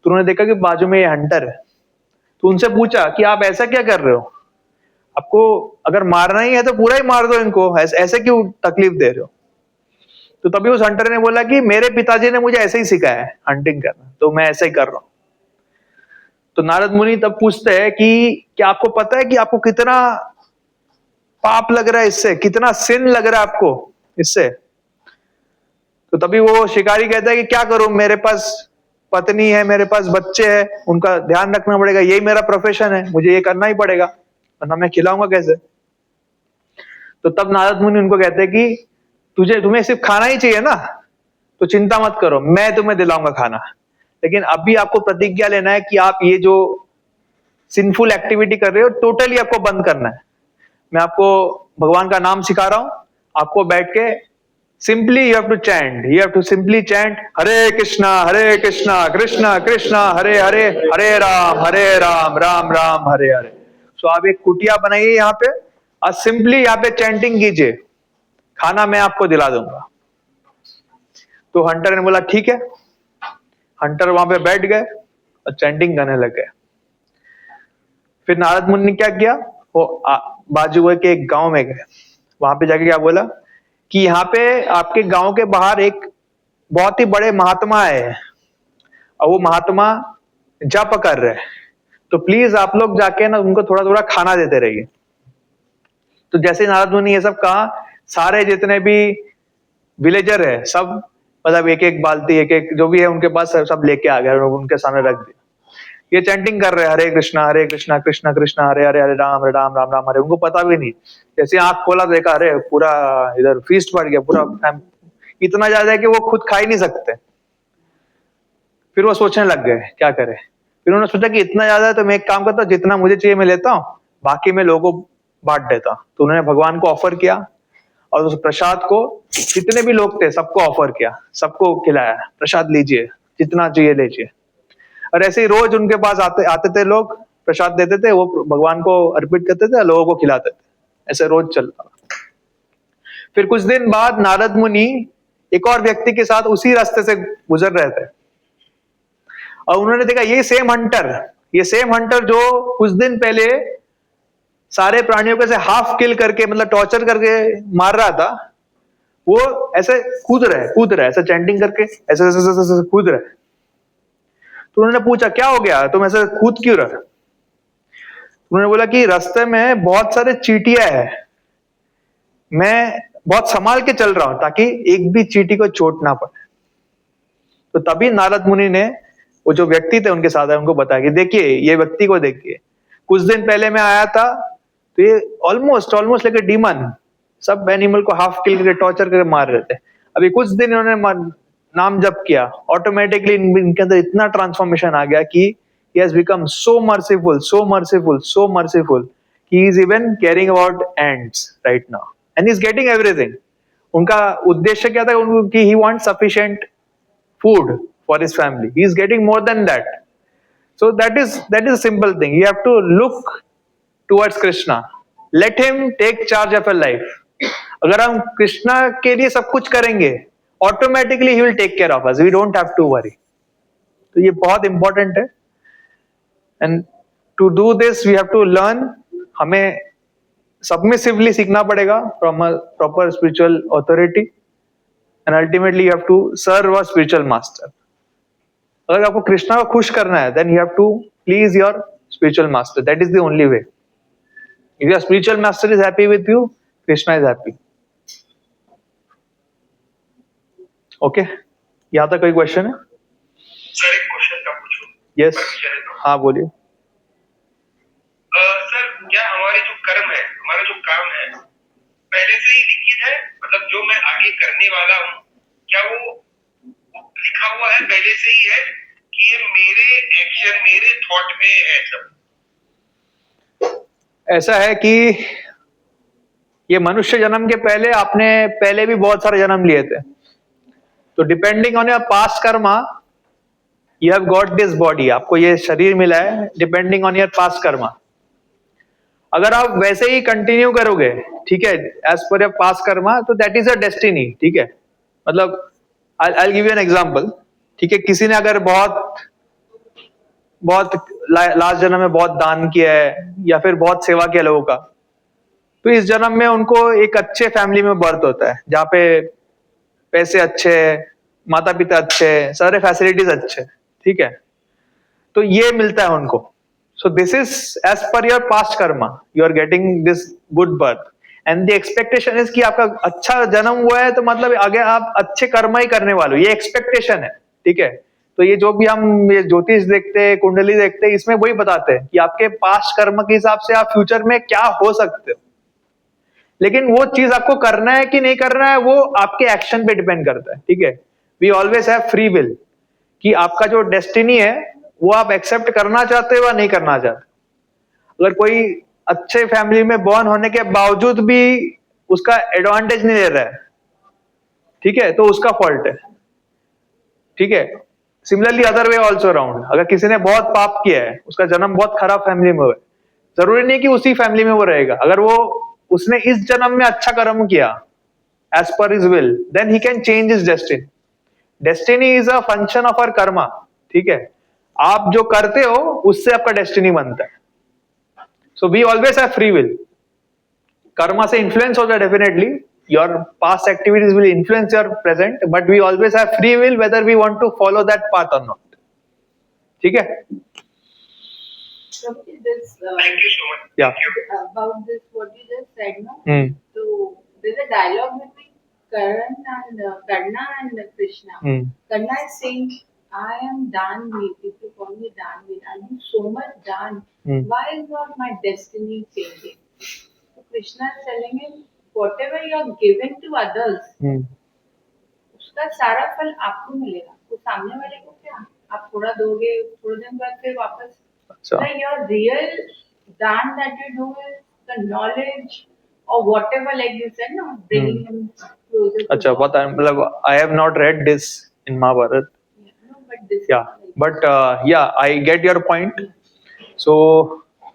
तो उन्होंने देखा कि बाजू में ये हंटर है. तो उनसे पूछा कि आप ऐसा क्या कर रहे हो, आपको अगर मारना ही है तो पूरा ही मार दो इनको, ऐसे क्यों तकलीफ दे रहे हो. तो तभी उस हंटर ने बोला कि मेरे पिताजी ने मुझे ऐसे ही सिखाया है हंटिंग करना, तो मैं ऐसे ही कर रहा हूं. तो नारद मुनि तब पूछते हैं कि क्या आपको पता है कि आपको कितना पाप लग रहा है इससे, कितना सिन लग रहा है आपको इससे. तो तभी वो शिकारी कहता है कि क्या करूं, मेरे पास पत्नी है, मेरे पास बच्चे हैं, उनका ध्यान रखना पड़ेगा, यही मेरा प्रोफेशन है, मुझे ये करना ही पड़ेगा, वरना मैं खिलाऊंगा कैसे. तो तब नारद मुनि उनको कहते हैं कि तुम्हें सिर्फ खाना ही चाहिए ना, तो चिंता मत करो, मैं तुम्हें दिलाऊंगा खाना. लेकिन अभी आपको प्रतिज्ञा लेना है कि आप ये जो सिंफुल एक्टिविटी कर रहे हो टोटली आपको बंद करना है. मैं आपको भगवान का नाम सिखा रहा हूं, आपको बैठ के simply you have to chant, you have to simply chant Hare Krishna Krishna Krishna Hare Hare, Hare Ram Ram Ram Hare Hare. So आप एक कुटिया बनाइए यहाँ पे और सिंपली यहाँ पे चैंटिंग कीजिए, खाना मैं आपको दिला दूंगा. तो हंटर ने बोला ठीक है. हंटर वहां पे बैठ गए और चैंटिंग करने लग गए. फिर नारद मुनि ने क्या किया, वो बाजू के एक गांव में गए. वहां पे जाके क्या बोला कि यहाँ पे आपके गांव के बाहर एक बहुत ही बड़े महात्मा है और वो महात्मा जप कर रहे हैं, तो प्लीज आप लोग जाके ना उनको थोड़ा थोड़ा खाना देते रहिए. तो जैसे नारद मुनि ये सब कहा, सारे जितने भी विलेजर है सब मतलब एक एक बाल्टी एक एक जो भी है उनके पास सब लेके आ गए, उनके सामने रख दिया. ये चैंटिंग कर रहे हैं हरे कृष्णा कृष्णा कृष्णा हरे हरे, हरे राम राम हरे. उनको पता भी नहीं, जैसे आंख खोला देखा अरे पूरा इधर फीस्ट बढ़ गया, पूरा इतना ज्यादा है कि वो खुद खा ही नहीं सकते. फिर वो सोचने लग गए क्या करे. फिर उन्होंने सोचा कि इतना ज्यादा है तो मैं एक काम करता हूँ, जितना मुझे चाहिए मैं लेता हूँ, बाकी मैं लोगों को बांट देता हूँ. तो उन्होंने भगवान को ऑफर किया और उस प्रसाद को जितने भी लोग थे सबको ऑफर किया, सबको खिलाया, प्रसाद लीजिए, जितना चाहिए लीजिए. और ऐसे ही रोज उनके पास आते थे लोग, प्रसाद देते थे, वो भगवान को अर्पित करते थे, लोगों को खिलाते थे. ऐसे रोज चलता. फिर कुछ दिन बाद नारद मुनि एक और व्यक्ति के साथ उसी रास्ते से गुजर रहे थे और उन्होंने देखा ये सेम हंटर जो कुछ दिन पहले सारे प्राणियों को ऐसे हाफ किल करके मतलब टॉर्चर करके मार रहा था, वो ऐसे कूद रहा है ऐसे चैंटिंग करके ऐसे कूद रहा है. तो उन्होंने पूछा क्या हो गया, तुम ऐसे कूद क्यों रहे. उन्होंने बोला कि रास्ते में बहुत सारे चींटियां हैं, मैं बहुत संभाल के चल रहा हूं ताकि एक भी चींटी को चोट ना पड़े. तो तभी नारद मुनि ने वो जो व्यक्ति थे उनके साथ उनको बताया कि देखिए ये व्यक्ति को देखिए, कुछ दिन पहले मैं आया था तो ये ऑलमोस्ट लाइक ए डीमन, सब एनिमल को हाफ किल करके टॉर्चर करके मार रहे थे. अभी कुछ दिन इन्होंने नाम जप किया, ऑटोमेटिकली इनके अंदर इतना ट्रांसफॉर्मेशन आ गया कि he has become so merciful. He is even caring about ants right now and he is getting everything. उनका उद्देश्य क्या था कि he wants sufficient food for his family. He is getting more than that. So that is a simple thing. You have to look towards Krishna. Let him take charge of your life. अगर हम कृष्णा के लिए सब कुछ करेंगे, automatically he will take care of us. We don't have to worry. तो ये बहुत इंपॉर्टेंट है. And to do this we have to learn, हमें सबमिसिवली सीखना पड़ेगा from a proper spiritual authority and ultimately you have to serve a spiritual master. अगर आपको कृष्णा को खुश करना है then you have to please your spiritual master. That is the only way. If your spiritual master is happy with you, Krishna is happy. Okay? यहाँ तक कोई question है? सर एक क्वेश्चन का पूछूं? Yes. परमिशन है तो? हाँ बोलिए. सर क्या हमारे जो कर्म है, हमारा जो काम है, पहले से ही लिखित है? मतलब जो मैं आगे करने वाला हूँ, क्या वो लिखा हुआ है पहले से ही है कि ये मेरे एक्शन, मेरे थॉट में है सब? ऐसा है कि ये मनुष्य जन्म के पहले आपने पहले भी बहुत सारे जन्म लिए थे. तो depending on your past karma you have got this body. आपको ये शरीर मिला है depending on your past Karma. अगर आप वैसे ही कंटिन्यू करोगे, ठीक है, as per your past Karma, तो दैट इज अ डेस्टिनी. ठीक है, मतलब I give you an example. ठीक है, किसी ने अगर बहुत लास्ट जन्म में बहुत दान किया है या फिर बहुत सेवा किया लोगों का, तो इस जन्म में उनको एक अच्छे फैमिली में बर्थ होता है जहाँ पे पैसे अच्छे, माता पिता अच्छे, सारे फैसिलिटीज अच्छे. ठीक है, तो ये मिलता है उनको. So this is as per your past karma, you are getting this good birth and the expectation is कि आपका अच्छा जन्म हुआ है तो मतलब आगे आप अच्छे कर्म ही करने वाले हो. ये एक्सपेक्टेशन है. ठीक है, तो ये जो भी हम ये ज्योतिष देखते हैं, कुंडली देखते हैं, इसमें वही बताते हैं कि आपके पास्ट कर्म के हिसाब से आप फ्यूचर में क्या हो सकते हो. लेकिन वो चीज आपको करना है कि नहीं करना है वो आपके एक्शन पे डिपेंड करता है. ठीक है, we always have free will कि आपका जो डेस्टिनी है वो आप एक्सेप्ट करना चाहते हो या नहीं करना चाहते. अगर कोई अच्छे फैमिली में बॉर्न होने के बावजूद भी उसका एडवांटेज नहीं ले रहा है, ठीक है, तो उसका फॉल्ट है. ठीक है, similarly other way also around. अगर किसी ने बहुत पाप किया है, उसका जन्म बहुत खराब फैमिली में हुआ है, जरूरी नहीं कि उसी फैमिली में वो रहेगा. अगर वो उसने इस जन्म में अच्छा कर्म किया as per his will, then he can change his destiny. Destiny is a function of our karma. ठीक है, आप जो करते हो उससे आपका डेस्टिनी बनता है. So we always have free will. Karma से इन्फ्लुएंस होता है definitely. Your past activities will influence your present, but we always have free will whether we want to follow that path or not. ठीक है? This, Thank you so much. Yeah. Thank you. about this, what you just said, no? Hmm. So there's a dialogue between Karna and Krishna. Hmm. Karna is saying, "I am Danveer. People call me Danveer. I do so much Dan. Hmm. Why is not my destiny changing?" So Krishna is telling him, whatever you are given to others, Hmm. उसका सारा फल आपको मिलेगा. तो सामने वाले को क्या, आप थोड़ा दोगे, थोड़े दिन बाद फिर वापस. अच्छा. Like your real दान that you do is the knowledge or whatever, like you said, no, bringing him closer to अच्छा, God. पता है, मतलब I have not read this in Mahabharata. No, but this Yeah, is like, but yeah, I get your point. So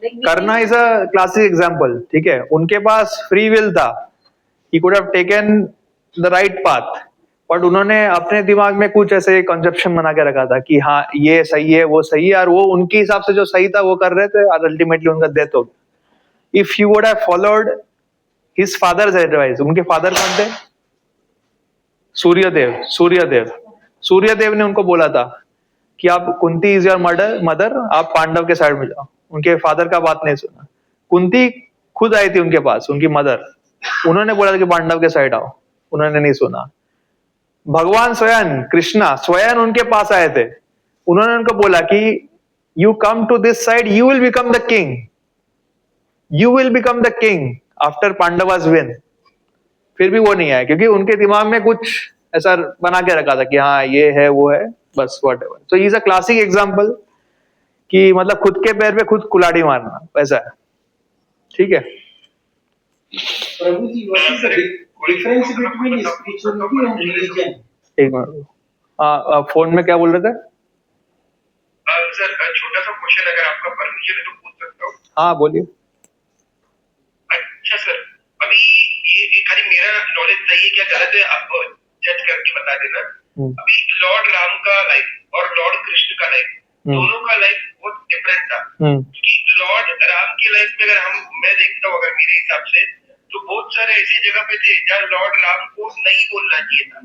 like we करना can- is a classic example. ठीक है, उनके पास free will था. He could have taken the right path, but उन्होंने अपने दिमाग में कुछ ऐसे कंसेप्शन बना के रखा था कि हाँ ये सही है, वो सही है, और वो उनके हिसाब से जो सही था वो कर रहे थे, और अल्टीमेटली उनका डेथ हो गया. If you would have followed his father's advice. उनके फादर कौन थे? सूर्यदेव. सूर्यदेव ने उनको बोला था कि आप, कुंती इज योर मदर, आप पांडव के साइड में जाओ. उनके फादर का बात नहीं सुना. कुंती खुद आई थी उनके पास, उनकी मदर. उन्होंने बोला था कि पांडव के साइड आओ, उन्होंने नहीं सुना. भगवान स्वयं कृष्णा स्वयं उनके पास आए थे. उन्होंने उनको बोला कि you come to this side, you will become the king, you will become the king after Pandavas win. फिर भी वो नहीं आया क्योंकि उनके दिमाग में कुछ ऐसा बना के रखा था कि हाँ ये है वो है, बस what ever. So he is a classic example कि मतलब खुद के पैर पे खुद कुल्हाड़ी मारना, वैसा है. ठीक है. प्रभु जी, what is the difference between spirituality and religion? एक मिनट. फोन में क्या बोल रहे थे? सर छोटा सा क्वेश्चन, अगर आपका परमिशन है तो पूछ सकता हूँ? हाँ बोलिए. अच्छा सर, अभी ये खाली मेरा नॉलेज सही है क्या गलत है आप जज करके बता देना. अभी लॉर्ड राम का लाइफ और लॉर्ड कृष्ण का लाइफ, दोनों का लाइफ बहुत डिफरेंट था. क्योंकि लॉर्ड राम की लाइफ में अगर मैं देखता हूँ, अगर मेरे हिसाब से, तो बहुत सारे ऐसी जगह पे थे जहाँ लॉर्ड राम को नहीं बोलना चाहिए था.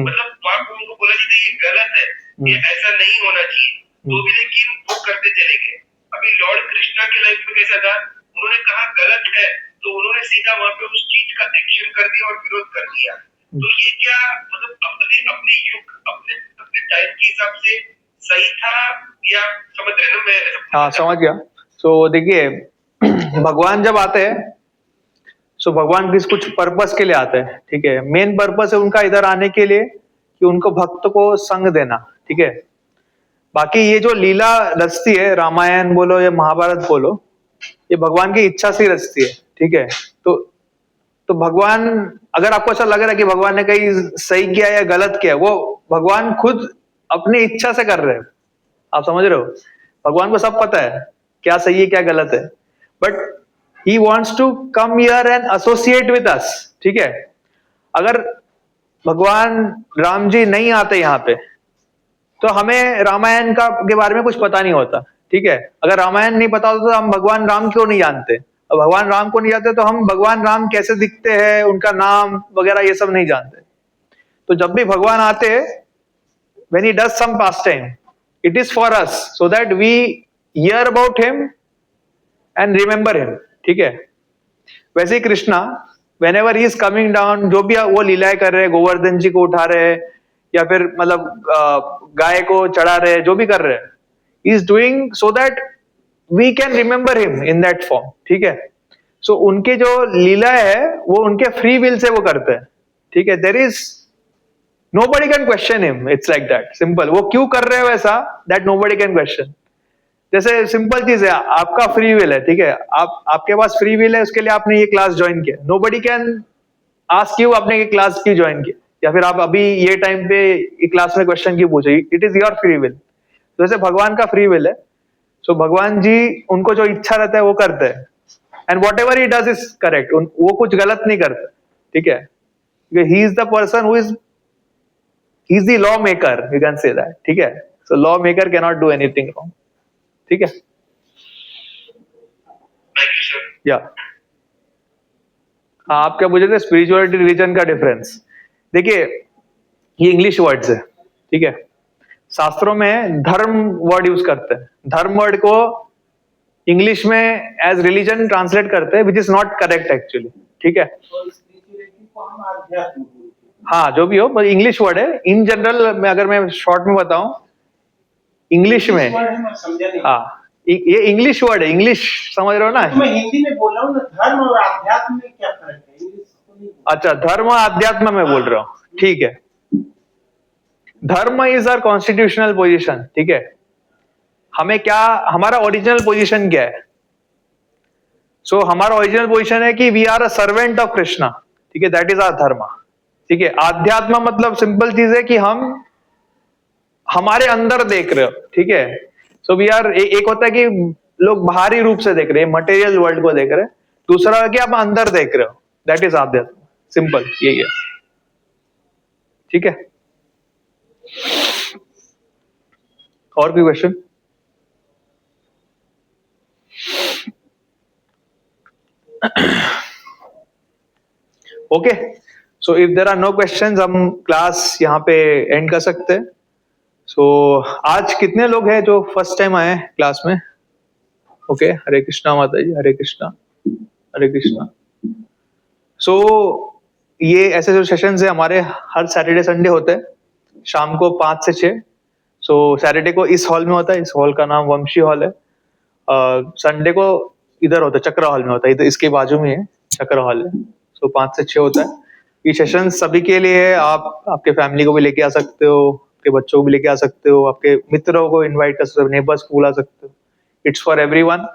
मतलब वहां को उनको बोला चाहिए ये गलत है, ये ऐसा नहीं होना चाहिए, तो भी लेकिन वो करते चले गए. अभी लॉर्ड कृष्णा के लाइफ में कैसा था, उन्होंने कहा गलत है तो उन्होंने सीधा वहां पे उस चीज का एक्शन कर दिया और विरोध कर दिया। तो ये क्या मतलब अपने अपने युग अपने अपने टाइम के हिसाब से सही था, या समझ रहे ना मैं हाँ समझ गया। सो देखिए भगवान जब आते हैं, सो भगवान किस कुछ पर्पस के लिए आते हैं, ठीक है। मेन पर्पस है उनका इधर आने के लिए कि उनको भक्त को संग देना, ठीक है। बाकी ये जो लीला रचती है, रामायण बोलो या महाभारत बोलो, ये भगवान की इच्छा से रचती है, ठीक है। तो भगवान, अगर आपको ऐसा लग रहा है कि भगवान ने कहीं सही किया या गलत किया, वो भगवान खुद अपनी इच्छा से कर रहे हैं। आप समझ रहे हो? भगवान को सब पता है क्या सही है क्या गलत है, but he wants to come here and associate with us, ठीक है। अगर भगवान राम जी नहीं आते यहाँ पे तो हमें रामायण का के बारे में कुछ पता नहीं होता, ठीक है। अगर रामायण नहीं पता होता तो हम भगवान राम क्यों नहीं जानते, और भगवान राम को नहीं जानते तो हम भगवान राम कैसे दिखते हैं, उनका नाम वगैरह ये सब नहीं जानते। तो जब भी भगवान आते हैं, when he does some pastime, it is for us so that we hear about him and remember him, ठीक है। वैसे ही Krishna whenever he is coming down, जो भी वो लीलाएं कर रहे हैं, गोवर्धन जी को उठा रहे हैं या फिर मतलब गाय को चढ़ा रहे हैं, जो भी कर रहे हैं, he is doing so that we can remember him in that form, ठीक है। सो उनके जो लीला है वो उनके फ्री विल से वो करते हैं, ठीक है। There is nobody can question him, it's like that simple। वो क्यों कर रहे हो ऐसा, that nobody can question। जैसे सिंपल चीज है, आपका फ्री विल है, ठीक है। आपके पास फ्री विल है, उसके लिए आपने ये क्लास ज्वाइन किया, nobody can ask you आपने ये क्लास क्यों ज्वाइन किया, या फिर आप अभी ये टाइम पे ये क्लास में क्वेश्चन क्यों पूछे, it is your free will. तो जैसे भगवान का फ्री विल है, सो भगवान जी उनको जो इच्छा रहता है वो करते हैं, and what ever he does is correct, वो कुछ गलत नहीं करते, ठीक है। He is the person who is he is the law maker, you can say that, ठीक है। so law maker cannot do anything wrong, ठीक है। Thank you sir. या हाँ, आप क्या पूछे थे, स्पिरिचुअलिटी रिलीजन का डिफरेंस। देखिए ये इंग्लिश वर्ड्स है, ठीक है। शास्त्रों में धर्म वर्ड यूज करते हैं, धर्म वर्ड को इंग्लिश में एज रिलीजन ट्रांसलेट करते हैं, which is not correct actually, ठीक है। और स्पिरिचुअलिटी को हम आध्यात्म बोलते हैं। हाँ जो भी हो, पर इंग्लिश वर्ड है इन जनरल में। अगर मैं शॉर्ट में बताऊं, इंग्लिश में, मैं समझा नहीं। हाँ ये इंग्लिश वर्ड है, इंग्लिश समझ रहे हो ना। मैं हिंदी में बोल रहा हूँ ना, धर्म और आध्यात्म में क्या फर्क है, इंग्लिश को नहीं बोल। अच्छा, धर्म और अध्यात्म में बोल रहा हूँ, ठीक है। धर्म इज आवर कॉन्स्टिट्यूशनल पोजीशन, ठीक है। हमें क्या, हमारा ओरिजिनल पोजीशन क्या है, सो हमारा ओरिजिनल पोजीशन है कि we are a servant of Krishna, ठीक है। दैट इज आवर धर्म, ठीक है। आध्यात्म मतलब सिंपल चीज है कि हम हमारे अंदर देख रहे हो, ठीक है। सो वी आर, एक होता है कि लोग बाहरी रूप से देख रहे हैं, मटेरियल वर्ल्ड को देख रहे हैं, दूसरा है कि आप अंदर देख रहे हो, दैट इज आध्यात्म, सिंपल यही है, ठीक है। और कोई question? Okay, so if there are no questions, हम क्लास यहाँ पे एंड कर सकते हैं। सो आज कितने लोग हैं जो फर्स्ट टाइम आए हैं क्लास में? ओके, हरे कृष्णा माता जी, हरे कृष्णा, हरे कृष्णा। सो ये ऐसे जो सेशंस है हमारे हर सैटरडे संडे होते हैं शाम को 5 से 6। सो सैटरडे को इस हॉल में होता है, इस हॉल का नाम वंशी हॉल है। संडे को इधर होता है, चक्रा हॉल में होता है, इधर इसके बाजू में है चक्रा हॉल है। सो 5 से 6 होता है। ये सेशन सभी के लिए है, आप आपके फैमिली को भी लेके आ सकते हो, आपके बच्चों को भी लेके आ सकते हो, आपके मित्रों को इनवाइट कर सकते हो, नेबर्स को बुला सकते हो, इट्स फॉर एवरीवन।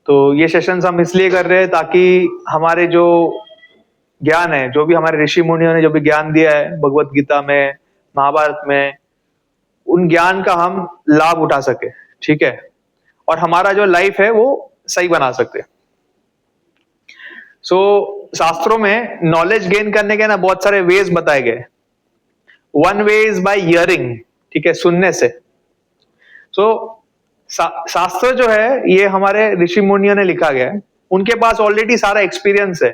तो ये सेशंस हम इसलिए कर रहे हैं ताकि हमारे जो ज्ञान है, जो भी हमारे ऋषि मुनियों ने जो भी ज्ञान दिया है भगवत गीता में, महाभारत में, उन ज्ञान का हम लाभ उठा सके, ठीक है। और हमारा जो लाइफ है वो सही बना सकते। सो शास्त्रों में नॉलेज गेन करने के ना बहुत सारे वेज बताए गए। One way is by hearing, ठीक है, सुनने से। सो शास्त्र जो है ये हमारे ऋषि मुनियों ने लिखा गया है, उनके पास ऑलरेडी सारा एक्सपीरियंस है,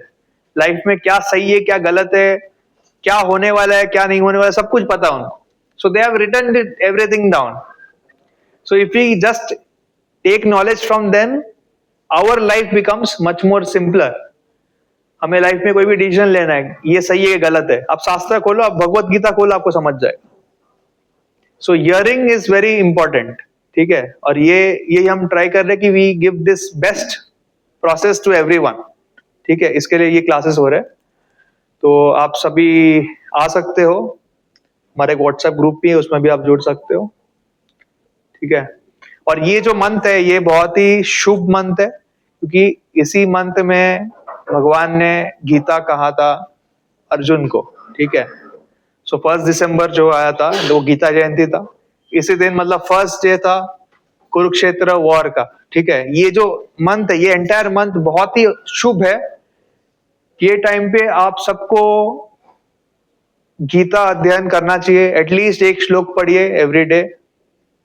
लाइफ में क्या सही है क्या गलत है, क्या होने वाला है क्या नहीं होने वाला है, सब कुछ पता है उनको। So they have written everything down. So if we just take knowledge from them, our life becomes much more simpler. हमें लाइफ में कोई भी डिसीजन लेना है, ये सही है गलत है, आप शास्त्र खोलो, आप भगवत गीता खोलो, आपको समझ जाएगा। सो हियरिंग इज वेरी इंपॉर्टेंट, ठीक है। और ये हम ट्राई कर रहे हैं कि we give this best process to everyone, ठीक है। इसके लिए ये क्लासेस हो रहे हैं, तो आप सभी आ सकते हो। हमारे एक व्हाट्सएप ग्रुप भी है, उसमें भी आप जुड़ सकते हो, ठीक है। और ये जो मंथ है ये बहुत ही शुभ मंथ है, क्योंकि इसी मंथ में भगवान ने गीता कहा था अर्जुन को, ठीक है। सो 1 दिसंबर जो आया था वो गीता जयंती था। इसी दिन मतलब फर्स्ट डे था कुरुक्षेत्र वॉर का, ठीक है। ये जो मंथ है, ये एंटायर मंथ बहुत ही शुभ है। ये टाइम पे आप सबको गीता अध्ययन करना चाहिए, एटलीस्ट एक श्लोक पढ़िए एवरी डे।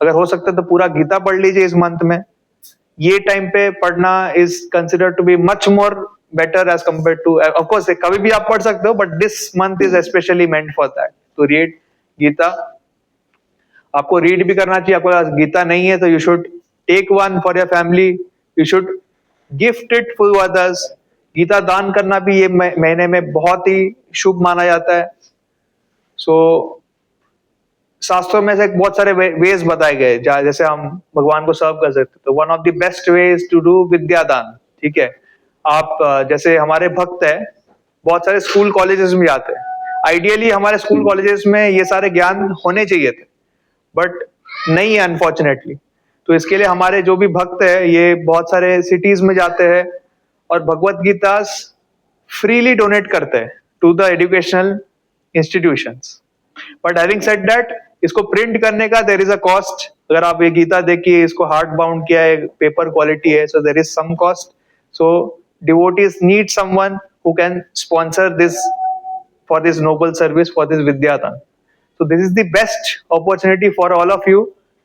अगर हो सकता है तो पूरा गीता पढ़ लीजिए इस मंथ में। ये टाइम पे पढ़ना is consider to be much more better as compare to, of course कभी भी आप पढ़ सकते हो, but this month is specially meant for that to read Gita. आपको रीड भी करना चाहिए। आपको गीता नहीं है तो you should take one for your family, you should gift it for others. Gita दान करना भी ये महीने में बहुत ही शुभ माना जाता है। सो शास्त्रों में से बहुत सारे वेज बताए गए जैसे हम भगवान को सर्व कर सकते। तो one of the best ways to do vidyadan, ठीक है। आप जैसे हमारे भक्त है, बहुत सारे स्कूल कॉलेजेस में जाते हैं। आइडियली हमारे स्कूल कॉलेजेस में ये सारे ज्ञान होने चाहिए थे, बट नहीं है अनफॉर्चुनेटली। तो इसके लिए हमारे जो भी भक्त है ये बहुत सारे सिटीज में जाते हैं और भगवत गीता फ्रीली डोनेट करते हैं to the educational institutions. But having said that, इसको प्रिंट करने का देयर इज अ कॉस्ट। अगर आप ये गीता देखिए, इसको हार्ड बाउंड किया है, पेपर क्वालिटी है, so there is some cost. So devotees need someone who can sponsor this for this noble service, for this vidyadan. So this is the best opportunity for all of you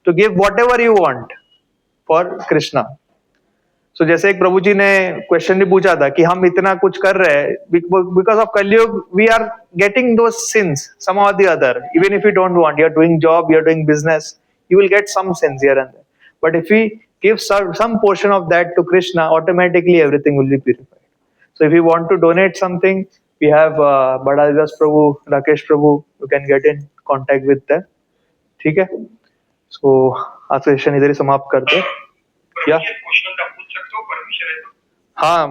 to give whatever you want for Krishna. So जैसे एक प्रभु जी ने question भी पूछा था कि हम इतना कुछ कर रहे हैं, because of Kalyug we are getting those sins somehow or the other. Even if you don't want, you are doing job, you are doing business, you will get some sins here and there. But if we give some portion of that to Krishna, automatically everything will be purified. So if you want to donate something, we have Badadas Prabhu, Rakesh Prabhu, you can get in contact with them, ठीक है। सो आज का session इधर ही समाप्त करते हैं। क्या question का पूछ सकते हो, परमिशन है तो? हाँ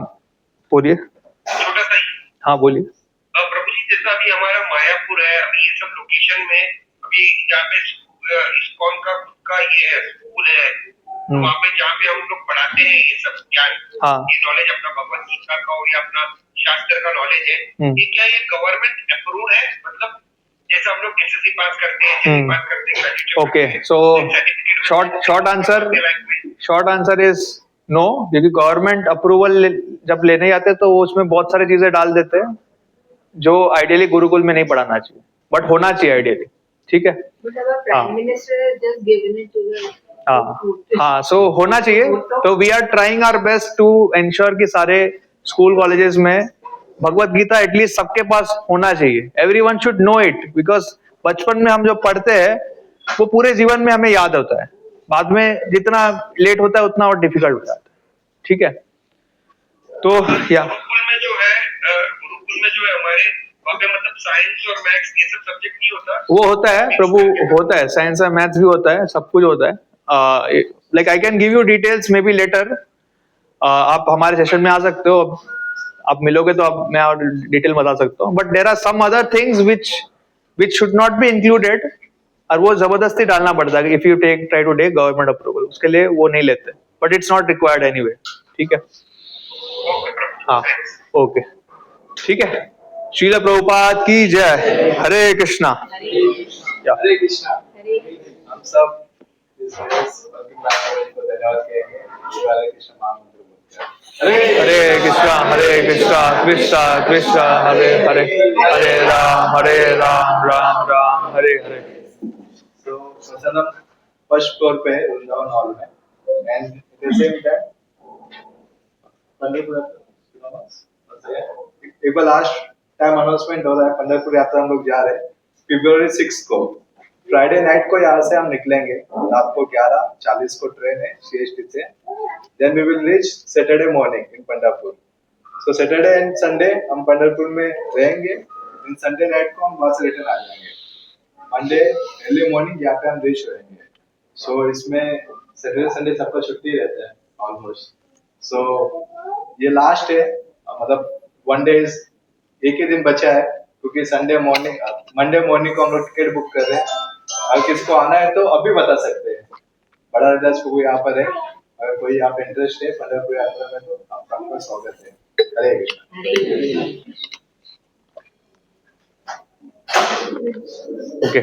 बोलिए। छोटा सा ही। हाँ बोलिए। प्रभु जी, जैसा अभी हमारा मायापुर है, अभी ये सब लोकेशन में अभी जहाँ पे इस्कॉन का खुद का ये है स्कूल है, वहाँ पे जहाँ पे हम लोग पढ़ाते हैं ये सब ज्ञान, ये नॉलेज अपना भगवत गीता का हो या अपना शास्त्र का नॉलेज है, ये क्या ये गवर्नमेंट अप्रूव है? मतलब जैसे हम लोग एसएससी पास करते हैं, पास करते हैं। Okay, so short answer is no, क्योंकि गवर्नमेंट अप्रूवल जब लेने जाते हैं तो उसमें बहुत सारी चीजें डाल देते हैं जो आइडियली गुरुकुल में नहीं पढ़ाना चाहिए, बट होना चाहिए आइडियली, ठीक है। हाँ, सो होना चाहिए। तो we are trying our best to ensure कि सारे स्कूल कॉलेजेस में भगवत गीता एटलीस्ट सबके पास होना चाहिए। Everyone should know it, because बचपन में हम जो पढ़ते हैं वो पूरे जीवन में हमें याद होता है, बाद में जितना लेट होता है उतना और डिफिकल्ट हो जाता है, ठीक है। तो या गुरुकुल में जो है हमारे वहाँ पे मतलब साइंस और मैथ्स ये सब सब्जेक्ट नहीं होता? वो होता है प्रभु, होता है, साइंस और मैथ्स भी होता है, सब कुछ होता है। Like I can give you details maybe later. आप हमारे सेशन में आ सकते हो, आप मिलोगे तो आप मैं और डिटेल बता सकता हूँ। But there are some other things which should not be included, और वो जबरदस्ती डालना पड़ता है if you try to take government approval, उसके लिए वो नहीं लेते, but it's not required anyway, ठीक है। हाँ ओके, ठीक है। श्रील प्रभुपाद की जय। हरे कृष्णा। हरे कृष्णा। हम सब इस को धन्यवाद कहेंगे। हरे कृष्ण महामंत्र बोलते हैं। हरे कृष्णा कृष्णा कृष्णा हरे हरे, हरे राम राम राम हरे हरे। तो सत्संग फर्स्ट फ्लोर पे है वृंदावन हॉल में, and at the same time Pandharpur एक बार लास्ट टाइम अनाउंसमेंट हो रहा है, पंढरपुर यात्रा हम लोग जा रहे हैं February 6 को। फ्राइडे नाइट को यहाँ से हम निकलेंगे, रात को 11:40 को ट्रेन है CST से। Then we will reach Saturday morning in Pandharpur. So Saturday and Sunday हम पंढरपुर में रहेंगे। इन संडे नाइट को हम वहाँ से रिटर्न आ जाएंगे। मंडे अर्ली मॉर्निंग यहाँ पे हम रीच रहेंगे। सो इसमें सैटरडे संडे सबका छुट्टी रहता है ऑलमोस्ट। सो ये लास्ट है, मतलब 1 डे एक ही दिन बचा है, क्योंकि मंडे मॉर्निंग को हम लोग टिकट बुक कर रहे हैं। अगर किसको आना है तो अभी बता सकते हैं। बड़ा रविदास को यहाँ पर है, अगर कोई यहाँ पे इंटरेस्ट है पंढरपुर यात्रा में तो आपका स्वागत है। हरे कृष्ण। ओके